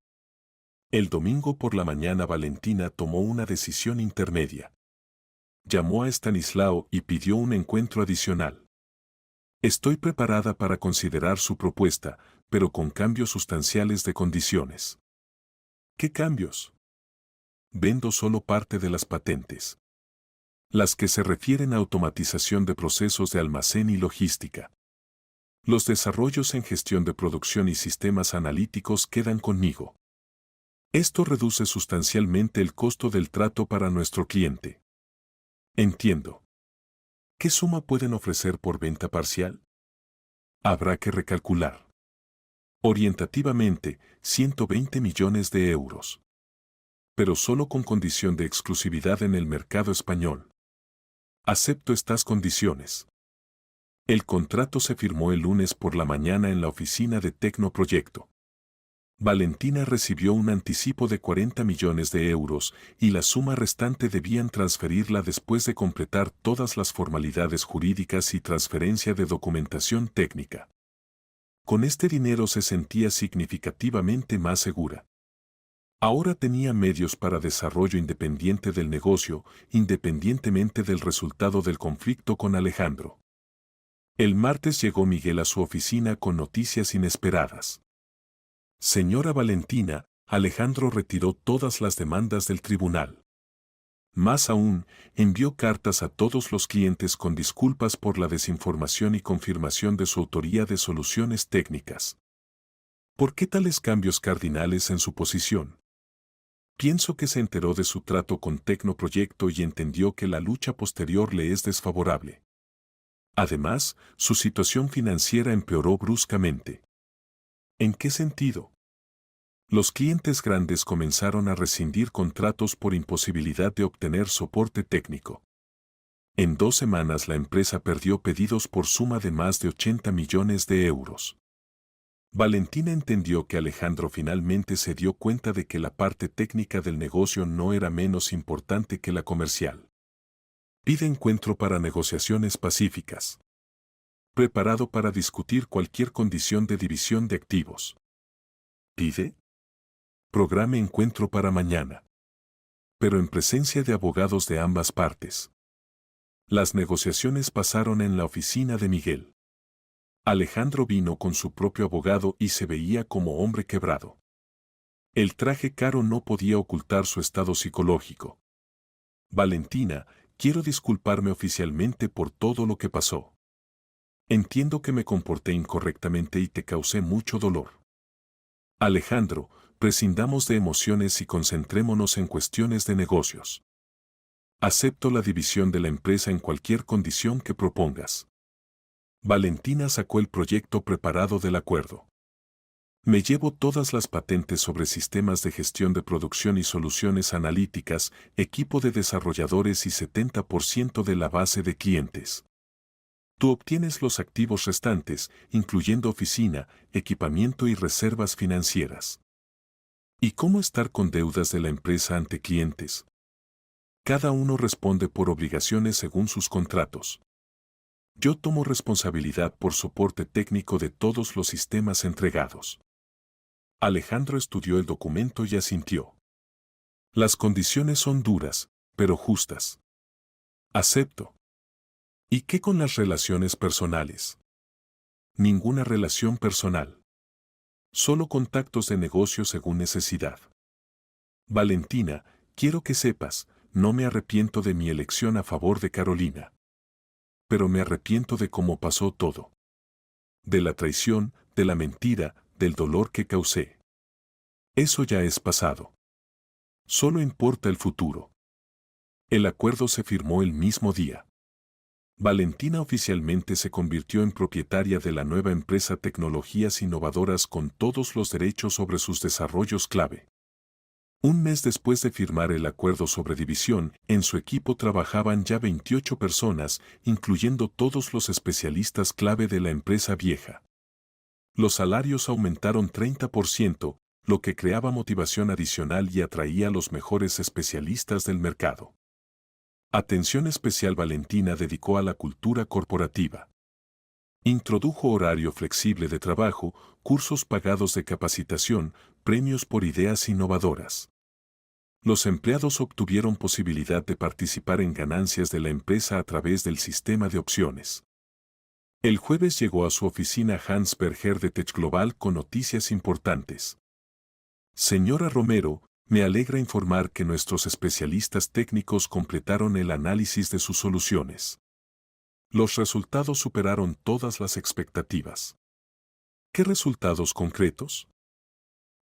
El domingo por la mañana Valentina tomó una decisión intermedia. Llamó a Estanislao y pidió un encuentro adicional. Estoy preparada para considerar su propuesta, pero con cambios sustanciales de condiciones. ¿Qué cambios? Vendo solo parte de las patentes. Las que se refieren a automatización de procesos de almacén y logística. Los desarrollos en gestión de producción y sistemas analíticos quedan conmigo. Esto reduce sustancialmente el costo del trato para nuestro cliente. Entiendo. ¿Qué suma pueden ofrecer por venta parcial? Habrá que recalcular. Orientativamente, 120 millones de euros. Pero solo con condición de exclusividad en el mercado español. Acepto estas condiciones. El contrato se firmó el lunes por la mañana en la oficina de Tecnoproyecto. Valentina recibió un anticipo de 40 millones de euros y la suma restante debían transferirla después de completar todas las formalidades jurídicas y transferencia de documentación técnica. Con este dinero se sentía significativamente más segura. Ahora tenía medios para desarrollo independiente del negocio, independientemente del resultado del conflicto con Alejandro. El martes llegó Miguel a su oficina con noticias inesperadas. Señora Valentina, Alejandro retiró todas las demandas del tribunal. Más aún, envió cartas a todos los clientes con disculpas por la desinformación y confirmación de su autoría de soluciones técnicas. ¿Por qué tales cambios cardinales en su posición? Pienso que se enteró de su trato con Tecnoproyecto y entendió que la lucha posterior le es desfavorable. Además, su situación financiera empeoró bruscamente. ¿En qué sentido? Los clientes grandes comenzaron a rescindir contratos por imposibilidad de obtener soporte técnico. En 2 semanas la empresa perdió pedidos por suma de más de 80 millones de euros. Valentina entendió que Alejandro finalmente se dio cuenta de que la parte técnica del negocio no era menos importante que la comercial. Pide encuentro para negociaciones pacíficas. Preparado para discutir cualquier condición de división de activos. Pide. Programe encuentro para mañana. Pero en presencia de abogados de ambas partes. Las negociaciones pasaron en la oficina de Miguel. Alejandro vino con su propio abogado y se veía como hombre quebrado. El traje caro no podía ocultar su estado psicológico. Valentina, quiero disculparme oficialmente por todo lo que pasó. Entiendo que me comporté incorrectamente y te causé mucho dolor. Alejandro, prescindamos de emociones y concentrémonos en cuestiones de negocios. Acepto la división de la empresa en cualquier condición que propongas. Valentina sacó el proyecto preparado del acuerdo. Me llevo todas las patentes sobre sistemas de gestión de producción y soluciones analíticas, equipo de desarrolladores y 70% de la base de clientes. Tú obtienes los activos restantes, incluyendo oficina, equipamiento y reservas financieras. ¿Y cómo estar con deudas de la empresa ante clientes? Cada uno responde por obligaciones según sus contratos. Yo tomo responsabilidad por soporte técnico de todos los sistemas entregados. Alejandro estudió el documento y asintió. Las condiciones son duras, pero justas. Acepto. ¿Y qué con las relaciones personales? Ninguna relación personal. Solo contactos de negocio según necesidad. Valentina, quiero que sepas, no me arrepiento de mi elección a favor de Carolina. Pero me arrepiento de cómo pasó todo. De la traición, de la mentira, del dolor que causé. Eso ya es pasado. Solo importa el futuro. El acuerdo se firmó el mismo día. Valentina oficialmente se convirtió en propietaria de la nueva empresa Tecnologías Innovadoras con todos los derechos sobre sus desarrollos clave. Un mes después de firmar el acuerdo sobre división, en su equipo trabajaban ya 28 personas, incluyendo todos los especialistas clave de la empresa vieja. Los salarios aumentaron 30%, lo que creaba motivación adicional y atraía a los mejores especialistas del mercado. Atención especial Valentina dedicó a la cultura corporativa. Introdujo horario flexible de trabajo, cursos pagados de capacitación, premios por ideas innovadoras. Los empleados obtuvieron posibilidad de participar en ganancias de la empresa a través del sistema de opciones. El jueves llegó a su oficina Hans Berger de Tech Global con noticias importantes. Señora Romero, me alegra informar que nuestros especialistas técnicos completaron el análisis de sus soluciones. Los resultados superaron todas las expectativas. ¿Qué resultados concretos?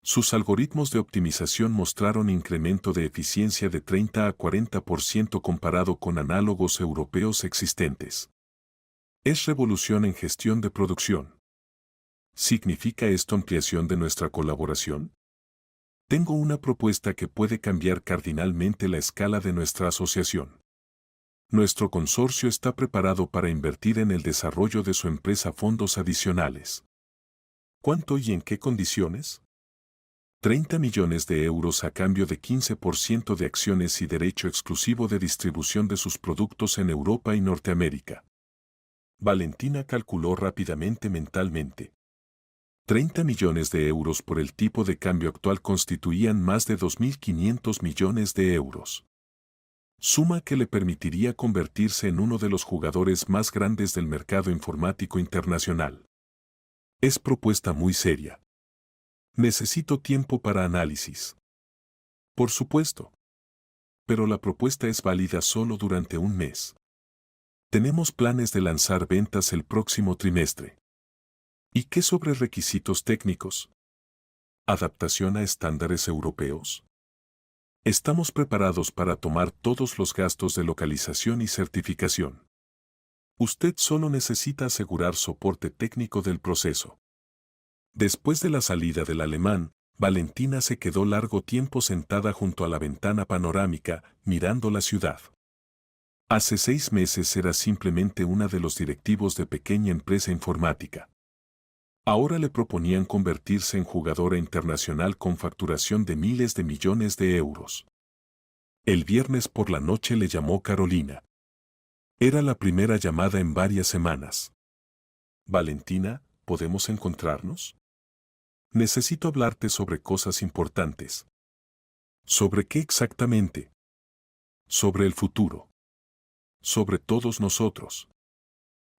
Sus algoritmos de optimización mostraron incremento de eficiencia de 30 a 40% comparado con análogos europeos existentes. Es revolución en gestión de producción. ¿Significa esto ampliación de nuestra colaboración? Tengo una propuesta que puede cambiar cardinalmente la escala de nuestra asociación. Nuestro consorcio está preparado para invertir en el desarrollo de su empresa fondos adicionales. ¿Cuánto y en qué condiciones? 30 millones de euros a cambio de 15% de acciones y derecho exclusivo de distribución de sus productos en Europa y Norteamérica. Valentina calculó rápidamente mentalmente. 30 millones de euros por el tipo de cambio actual constituían más de 2.500 millones de euros. Suma que le permitiría convertirse en uno de los jugadores más grandes del mercado informático internacional. Es propuesta muy seria. Necesito tiempo para análisis. Por supuesto. Pero la propuesta es válida solo durante un mes. Tenemos planes de lanzar ventas el próximo trimestre. ¿Y qué sobre requisitos técnicos? ¿Adaptación a estándares europeos? Estamos preparados para tomar todos los gastos de localización y certificación. Usted solo necesita asegurar soporte técnico del proceso. Después de la salida del alemán, Valentina se quedó largo tiempo sentada junto a la ventana panorámica, mirando la ciudad. Hace 6 meses era simplemente una de los directivos de pequeña empresa informática. Ahora le proponían convertirse en jugadora internacional con facturación de miles de millones de euros. El viernes por la noche le llamó Carolina. Era la primera llamada en varias semanas. Valentina, ¿podemos encontrarnos? Necesito hablarte sobre cosas importantes. ¿Sobre qué exactamente? Sobre el futuro. Sobre todos nosotros.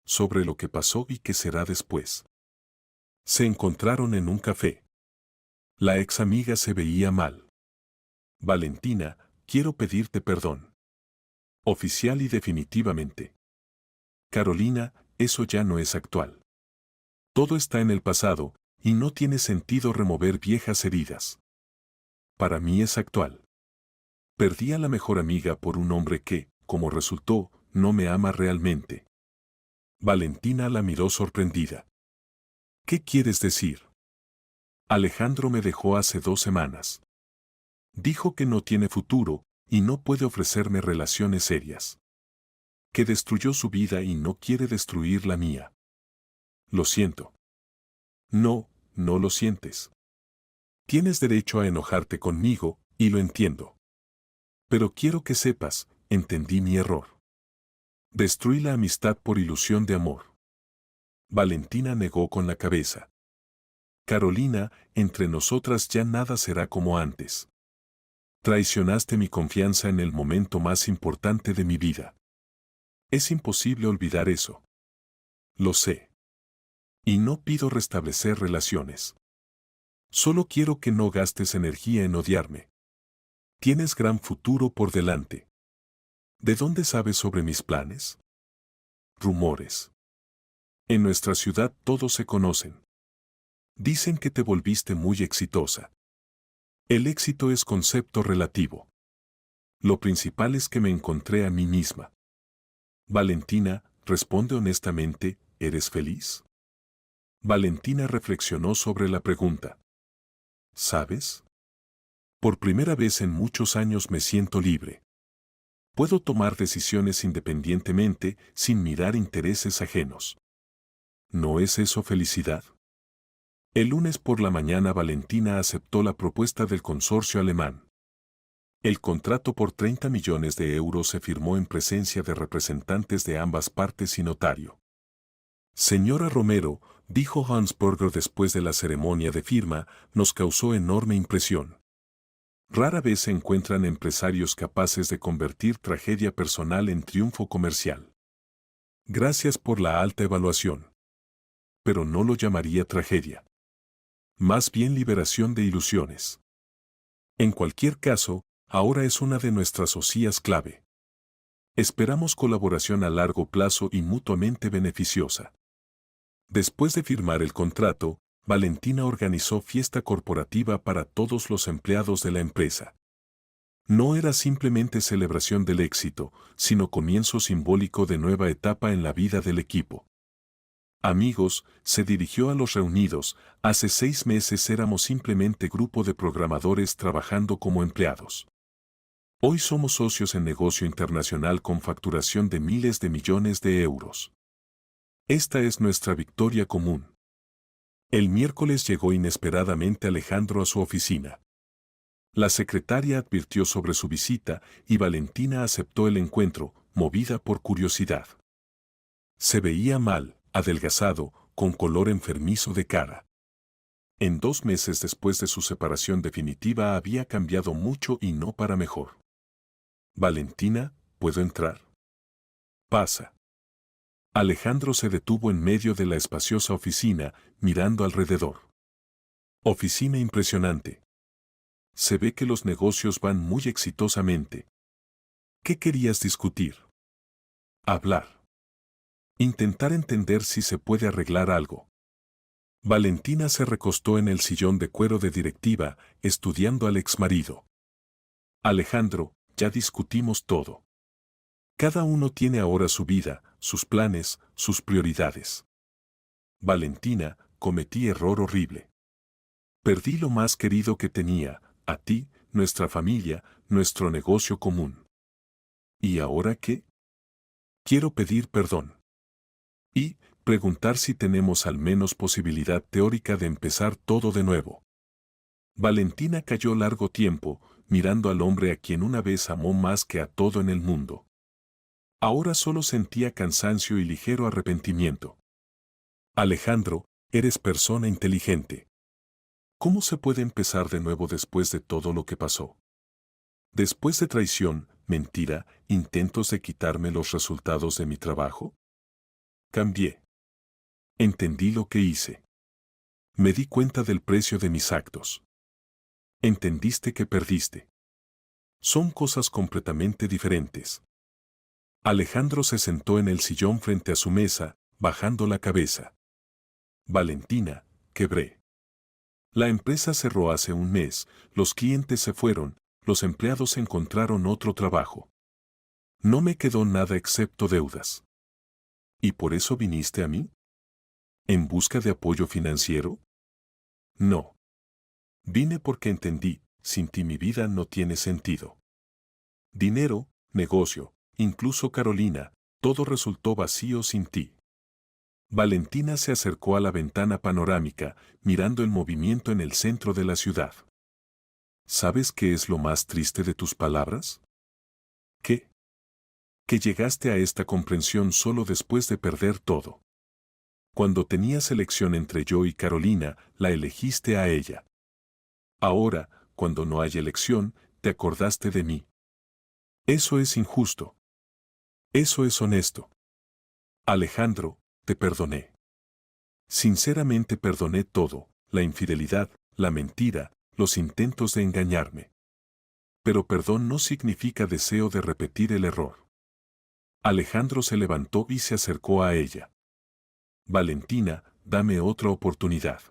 Sobre lo que pasó y qué será después. Se encontraron en un café. La ex amiga se veía mal. Valentina, quiero pedirte perdón. Oficial y definitivamente. Carolina, eso ya no es actual. Todo está en el pasado, y no tiene sentido remover viejas heridas. Para mí es actual. Perdí a la mejor amiga por un hombre que, como resultó, no me ama realmente. Valentina la miró sorprendida. ¿Qué quieres decir? Alejandro me dejó hace 2 semanas. Dijo que no tiene futuro y no puede ofrecerme relaciones serias. Que destruyó su vida y no quiere destruir la mía. Lo siento. No, no lo sientes. Tienes derecho a enojarte conmigo, y lo entiendo. Pero quiero que sepas, entendí mi error. Destruí la amistad por ilusión de amor. Valentina negó con la cabeza. Carolina, entre nosotras ya nada será como antes. Traicionaste mi confianza en el momento más importante de mi vida. Es imposible olvidar eso. Lo sé. Y no pido restablecer relaciones. Solo quiero que no gastes energía en odiarme. Tienes gran futuro por delante. ¿De dónde sabes sobre mis planes? Rumores. En nuestra ciudad todos se conocen. Dicen que te volviste muy exitosa. El éxito es concepto relativo. Lo principal es que me encontré a mí misma. Valentina, responde honestamente, ¿eres feliz? Valentina reflexionó sobre la pregunta. ¿Sabes? Por primera vez en muchos años me siento libre. Puedo tomar decisiones independientemente, sin mirar intereses ajenos. ¿No es eso felicidad? El lunes por la mañana Valentina aceptó la propuesta del consorcio alemán. El contrato por 30 millones de euros se firmó en presencia de representantes de ambas partes y notario. Señora Romero, dijo Hansburger después de la ceremonia de firma, nos causó enorme impresión. Rara vez se encuentran empresarios capaces de convertir tragedia personal en triunfo comercial. Gracias por la alta evaluación. Pero no lo llamaría tragedia. Más bien liberación de ilusiones. En cualquier caso, ahora es una de nuestras socias clave. Esperamos colaboración a largo plazo y mutuamente beneficiosa. Después de firmar el contrato, Valentina organizó fiesta corporativa para todos los empleados de la empresa. No era simplemente celebración del éxito, sino comienzo simbólico de nueva etapa en la vida del equipo. Amigos, se dirigió a los reunidos, hace 6 meses éramos simplemente grupo de programadores trabajando como empleados. Hoy somos socios en negocio internacional con facturación de miles de millones de euros. Esta es nuestra victoria común. El miércoles llegó inesperadamente Alejandro a su oficina. La secretaria advirtió sobre su visita y Valentina aceptó el encuentro, movida por curiosidad. Se veía mal, adelgazado, con color enfermizo de cara. En 2 meses después de su separación definitiva había cambiado mucho y no para mejor. Valentina, ¿puedo entrar? Pasa. Alejandro se detuvo en medio de la espaciosa oficina, mirando alrededor. Oficina impresionante. Se ve que los negocios van muy exitosamente. ¿Qué querías discutir? Hablar. Intentar entender si se puede arreglar algo. Valentina se recostó en el sillón de cuero de directiva, estudiando al exmarido. Alejandro, ya discutimos todo. Cada uno tiene ahora su vida, sus planes, sus prioridades. Valentina, cometí error horrible. Perdí lo más querido que tenía, a ti, nuestra familia, nuestro negocio común. ¿Y ahora qué? Quiero pedir perdón. Y preguntar si tenemos al menos posibilidad teórica de empezar todo de nuevo. Valentina cayó largo tiempo, mirando al hombre a quien una vez amó más que a todo en el mundo. Ahora solo sentía cansancio y ligero arrepentimiento. Alejandro, eres persona inteligente. ¿Cómo se puede empezar de nuevo después de todo lo que pasó? Después de traición, mentira, intentos de quitarme los resultados de mi trabajo. Cambié. Entendí lo que hice. Me di cuenta del precio de mis actos. Entendiste que perdiste. Son cosas completamente diferentes. Alejandro se sentó en el sillón frente a su mesa, bajando la cabeza. Valentina, quebré. La empresa cerró hace un mes, los clientes se fueron, los empleados encontraron otro trabajo. No me quedó nada excepto deudas. ¿Y por eso viniste a mí? ¿En busca de apoyo financiero? No. Vine porque entendí, sin ti mi vida no tiene sentido. Dinero, negocio, incluso Carolina, todo resultó vacío sin ti. Valentina se acercó a la ventana panorámica, mirando el movimiento en el centro de la ciudad. ¿Sabes qué es lo más triste de tus palabras? ¿Qué? Que llegaste a esta comprensión solo después de perder todo. Cuando tenías elección entre yo y Carolina, la elegiste a ella. Ahora, cuando no hay elección, te acordaste de mí. Eso es injusto. Eso es honesto. Alejandro, te perdoné. Sinceramente perdoné todo, la infidelidad, la mentira, los intentos de engañarme. Pero perdón no significa deseo de repetir el error. Alejandro se levantó y se acercó a ella. Valentina, dame otra oportunidad.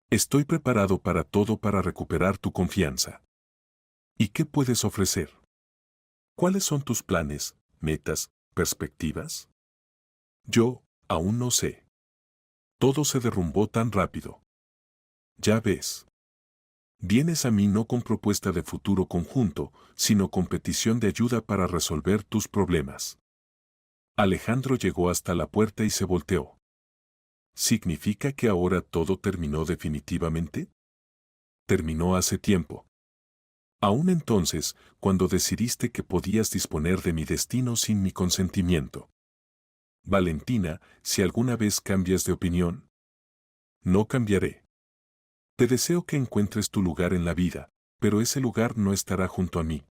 Estoy preparado para todo para recuperar tu confianza. ¿Y qué puedes ofrecer? ¿Cuáles son tus planes, metas, perspectivas? Yo, aún no sé. Todo se derrumbó tan rápido. Ya ves. Vienes a mí no con propuesta de futuro conjunto, sino con petición de ayuda para resolver tus problemas. Alejandro llegó hasta la puerta y se volteó. ¿Significa que ahora todo terminó definitivamente? Terminó hace tiempo. Aún entonces, cuando decidiste que podías disponer de mi destino sin mi consentimiento. Valentina, si alguna vez cambias de opinión, no cambiaré. Te deseo que encuentres tu lugar en la vida, pero ese lugar no estará junto a mí.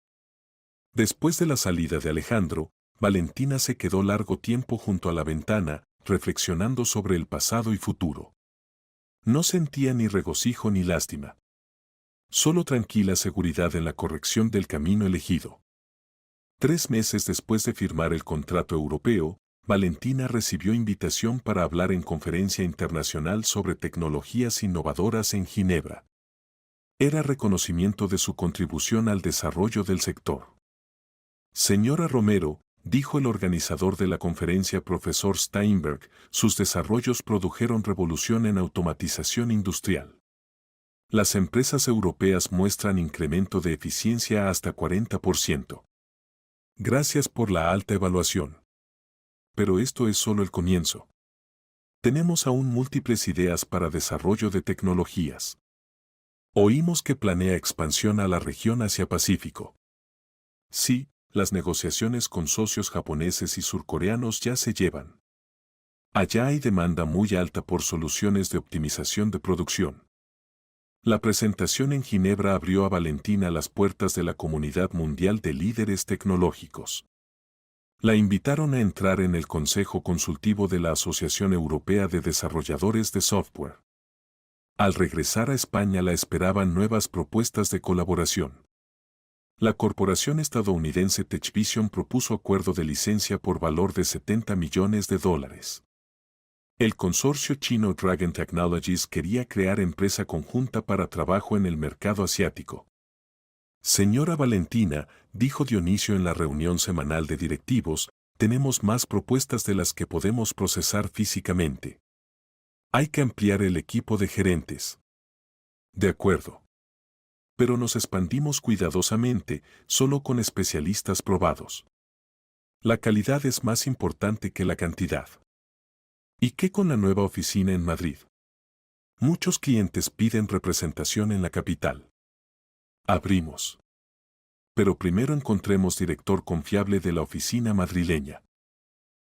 Después de la salida de Alejandro, Valentina se quedó largo tiempo junto a la ventana, reflexionando sobre el pasado y futuro. No sentía ni regocijo ni lástima. Solo tranquila seguridad en la corrección del camino elegido. 3 meses después de firmar el contrato europeo, Valentina recibió invitación para hablar en conferencia internacional sobre tecnologías innovadoras en Ginebra. Era reconocimiento de su contribución al desarrollo del sector. Señora Romero, dijo el organizador de la conferencia profesor Steinberg, sus desarrollos produjeron revolución en automatización industrial. Las empresas europeas muestran incremento de eficiencia hasta 40%. Gracias por la alta evaluación. Pero esto es solo el comienzo. Tenemos aún múltiples ideas para desarrollo de tecnologías. Oímos que planea expansión a la región Asia-Pacífico. Sí, las negociaciones con socios japoneses y surcoreanos ya se llevan. Allá hay demanda muy alta por soluciones de optimización de producción. La presentación en Ginebra abrió a Valentina las puertas de la comunidad mundial de líderes tecnológicos. La invitaron a entrar en el Consejo Consultivo de la Asociación Europea de Desarrolladores de Software. Al regresar a España la esperaban nuevas propuestas de colaboración. La corporación estadounidense TechVision propuso acuerdo de licencia por valor de $70 millones. El consorcio chino Dragon Technologies quería crear empresa conjunta para trabajo en el mercado asiático. Señora Valentina, dijo Dionisio en la reunión semanal de directivos, tenemos más propuestas de las que podemos procesar físicamente. Hay que ampliar el equipo de gerentes. De acuerdo. Pero nos expandimos cuidadosamente, solo con especialistas probados. La calidad es más importante que la cantidad. ¿Y qué con la nueva oficina en Madrid? Muchos clientes piden representación en la capital. Abrimos. Pero primero encontremos director confiable de la oficina madrileña.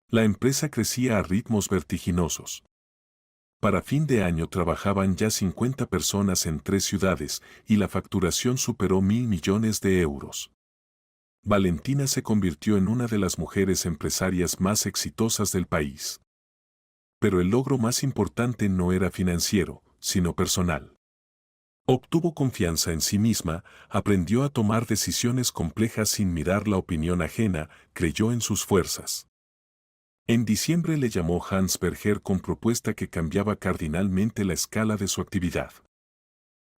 La empresa crecía a ritmos vertiginosos. Para fin de año trabajaban ya 50 personas en 3 ciudades y la facturación superó 1.000 millones de euros. Valentina se convirtió en una de las mujeres empresarias más exitosas del país. Pero el logro más importante no era financiero, sino personal. Obtuvo confianza en sí misma, aprendió a tomar decisiones complejas sin mirar la opinión ajena, creyó en sus fuerzas. En diciembre le llamó Hans Berger con propuesta que cambiaba cardinalmente la escala de su actividad.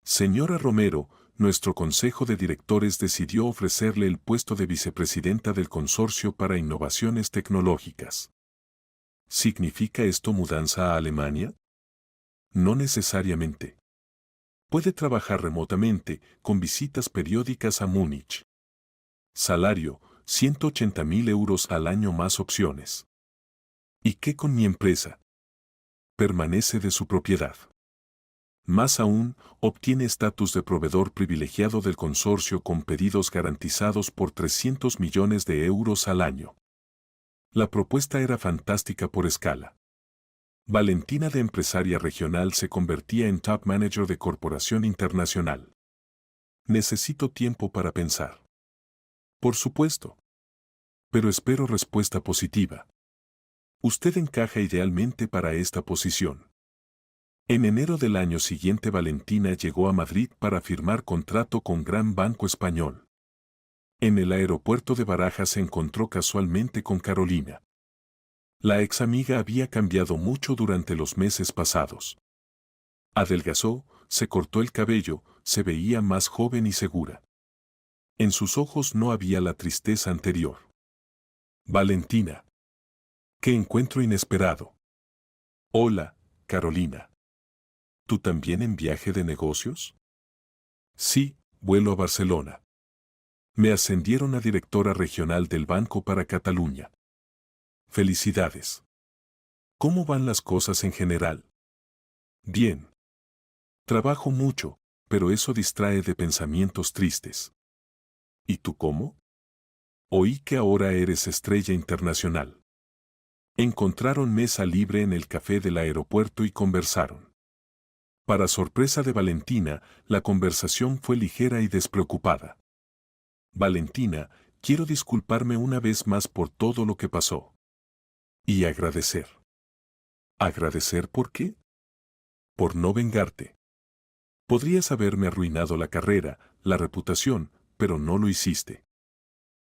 Señora Romero, nuestro consejo de directores decidió ofrecerle el puesto de vicepresidenta del Consorcio para Innovaciones Tecnológicas. ¿Significa esto mudanza a Alemania? No necesariamente. Puede trabajar remotamente, con visitas periódicas a Múnich. Salario, 180.000 euros al año más opciones. ¿Y qué con mi empresa? Permanece de su propiedad. Más aún, obtiene estatus de proveedor privilegiado del consorcio con pedidos garantizados por 300 millones de euros al año. La propuesta era fantástica por escala. Valentina de empresaria regional se convertía en top manager de corporación internacional. Necesito tiempo para pensar. Por supuesto. Pero espero respuesta positiva. Usted encaja idealmente para esta posición. En enero del año siguiente Valentina llegó a Madrid para firmar contrato con Gran Banco Español. En el aeropuerto de Barajas se encontró casualmente con Carolina. La ex amiga había cambiado mucho durante los meses pasados. Adelgazó, se cortó el cabello, se veía más joven y segura. En sus ojos no había la tristeza anterior. Valentina. ¡Qué encuentro inesperado! Hola, Carolina. ¿Tú también en viaje de negocios? Sí, vuelo a Barcelona. Me ascendieron a directora regional del Banco para Cataluña. Felicidades. ¿Cómo van las cosas en general? Bien. Trabajo mucho, pero eso distrae de pensamientos tristes. ¿Y tú cómo? Oí que ahora eres estrella internacional. Encontraron mesa libre en el café del aeropuerto y conversaron. Para sorpresa de Valentina, la conversación fue ligera y despreocupada. Valentina, quiero disculparme una vez más por todo lo que pasó. Y agradecer. ¿Agradecer por qué? Por no vengarte. Podrías haberme arruinado la carrera, la reputación, pero no lo hiciste.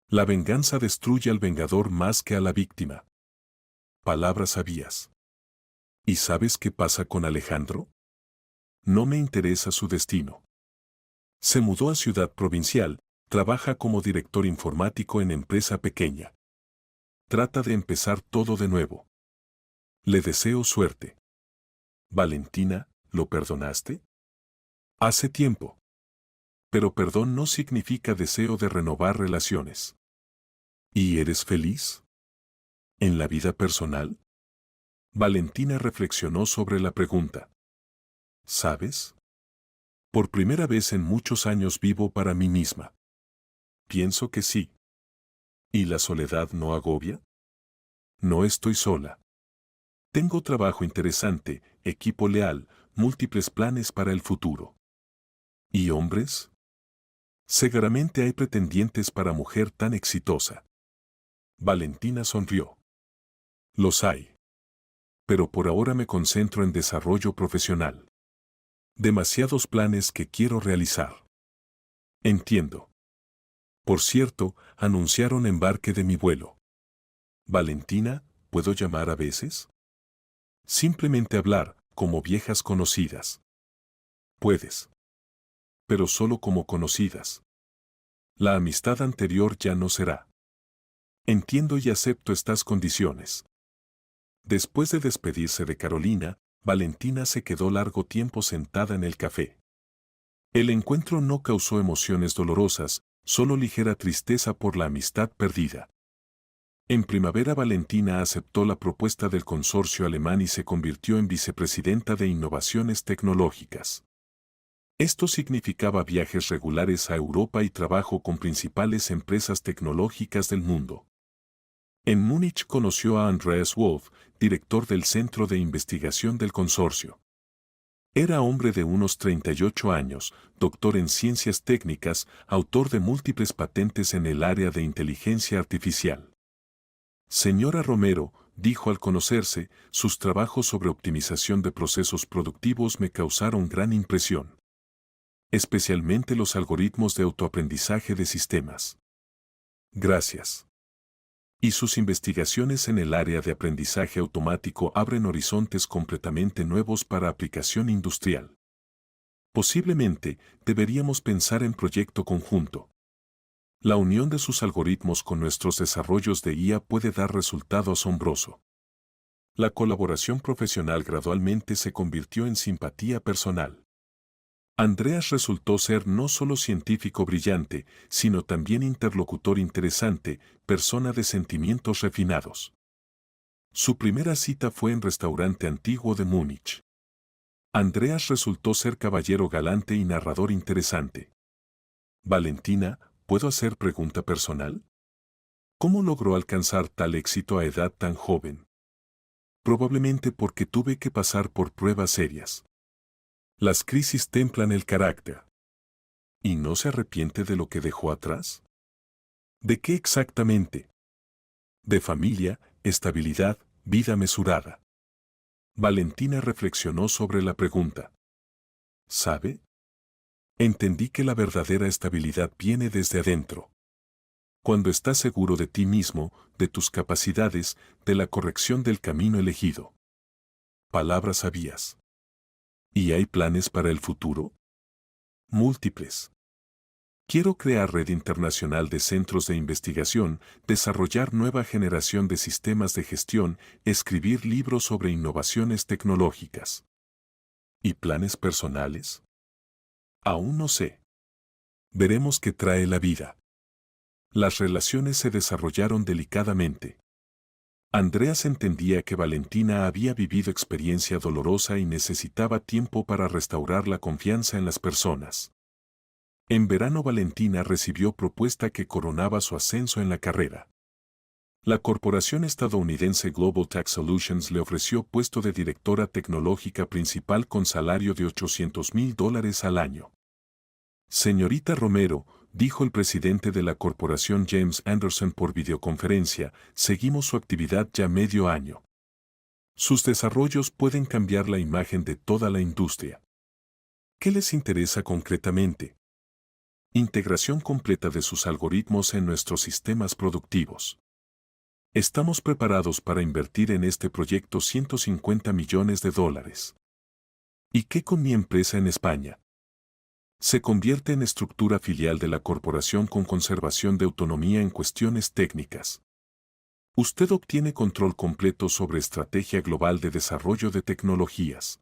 La venganza destruye al vengador más que a la víctima. Palabras sabias. ¿Y sabes qué pasa con Alejandro? No me interesa su destino. Se mudó a Ciudad Provincial, trabaja como director informático en empresa pequeña. Trata de empezar todo de nuevo. Le deseo suerte. Valentina, ¿lo perdonaste? Hace tiempo. Pero perdón no significa deseo de renovar relaciones. ¿Y eres feliz? ¿En la vida personal? Valentina reflexionó sobre la pregunta. ¿Sabes? Por primera vez en muchos años vivo para mí misma. Pienso que sí. ¿Y la soledad no agobia? No estoy sola. Tengo trabajo interesante, equipo leal, múltiples planes para el futuro. ¿Y hombres? Seguramente hay pretendientes para mujer tan exitosa. Valentina sonrió. Los hay. Pero por ahora me concentro en desarrollo profesional. Demasiados planes que quiero realizar. Entiendo. Por cierto, anunciaron embarque de mi vuelo. Valentina, ¿puedo llamar a veces? Simplemente hablar, como viejas conocidas. Puedes. Pero solo como conocidas. La amistad anterior ya no será. Entiendo y acepto estas condiciones. Después de despedirse de Carolina, Valentina se quedó largo tiempo sentada en el café. El encuentro no causó emociones dolorosas, solo ligera tristeza por la amistad perdida. En primavera Valentina aceptó la propuesta del consorcio alemán y se convirtió en vicepresidenta de Innovaciones Tecnológicas. Esto significaba viajes regulares a Europa y trabajo con principales empresas tecnológicas del mundo. En Múnich conoció a Andreas Wolf, director del Centro de Investigación del consorcio. Era hombre de unos 38 años, doctor en ciencias técnicas, autor de múltiples patentes en el área de inteligencia artificial. Señora Romero, dijo al conocerse, sus trabajos sobre optimización de procesos productivos me causaron gran impresión. Especialmente los algoritmos de autoaprendizaje de sistemas. Gracias. Y sus investigaciones en el área de aprendizaje automático abren horizontes completamente nuevos para aplicación industrial. Posiblemente, deberíamos pensar en proyecto conjunto. La unión de sus algoritmos con nuestros desarrollos de IA puede dar resultado asombroso. La colaboración profesional gradualmente se convirtió en simpatía personal. Andreas resultó ser no solo científico brillante, sino también interlocutor interesante, persona de sentimientos refinados. Su primera cita fue en restaurante antiguo de Múnich. Andreas resultó ser caballero galante y narrador interesante. Valentina, ¿puedo hacer pregunta personal? ¿Cómo logró alcanzar tal éxito a edad tan joven? Probablemente porque tuve que pasar por pruebas serias. Las crisis templan el carácter. ¿Y no se arrepiente de lo que dejó atrás? ¿De qué exactamente? De familia, estabilidad, vida mesurada. Valentina reflexionó sobre la pregunta. ¿Sabe? Entendí que la verdadera estabilidad viene desde adentro. Cuando estás seguro de ti mismo, de tus capacidades, de la corrección del camino elegido. Palabras sabias. ¿Y hay planes para el futuro? Múltiples. Quiero crear red internacional de centros de investigación, desarrollar nueva generación de sistemas de gestión, escribir libros sobre innovaciones tecnológicas. ¿Y planes personales? Aún no sé. Veremos qué trae la vida. Las relaciones se desarrollaron delicadamente. Andreas entendía que Valentina había vivido experiencia dolorosa y necesitaba tiempo para restaurar la confianza en las personas. En verano Valentina recibió propuesta que coronaba su ascenso en la carrera. La corporación estadounidense Global Tax Solutions le ofreció puesto de directora tecnológica principal con salario de $800,000 al año. Señorita Romero, dijo el presidente de la corporación James Anderson por videoconferencia, seguimos su actividad ya medio año. Sus desarrollos pueden cambiar la imagen de toda la industria. ¿Qué les interesa concretamente? Integración completa de sus algoritmos en nuestros sistemas productivos. Estamos preparados para invertir en este proyecto $150 millones. ¿Y qué con mi empresa en España? Se convierte en estructura filial de la corporación con conservación de autonomía en cuestiones técnicas. Usted obtiene control completo sobre estrategia global de desarrollo de tecnologías.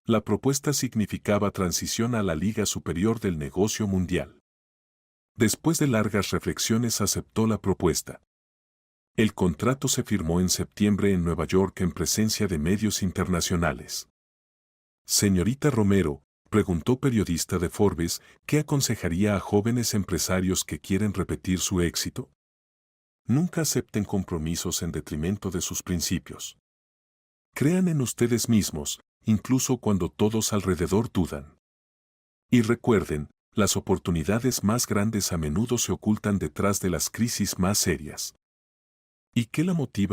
La propuesta significaba transición a la Liga Superior del Negocio Mundial. Después de largas reflexiones aceptó la propuesta. El contrato se firmó en septiembre en Nueva York en presencia de medios internacionales. Señorita Romero, preguntó periodista de Forbes, ¿qué aconsejaría a jóvenes empresarios que quieren repetir su éxito? Nunca acepten compromisos en detrimento de sus principios. Crean en ustedes mismos, incluso cuando todos alrededor dudan. Y recuerden, las oportunidades más grandes a menudo se ocultan detrás de las crisis más serias. ¿Y qué la motiva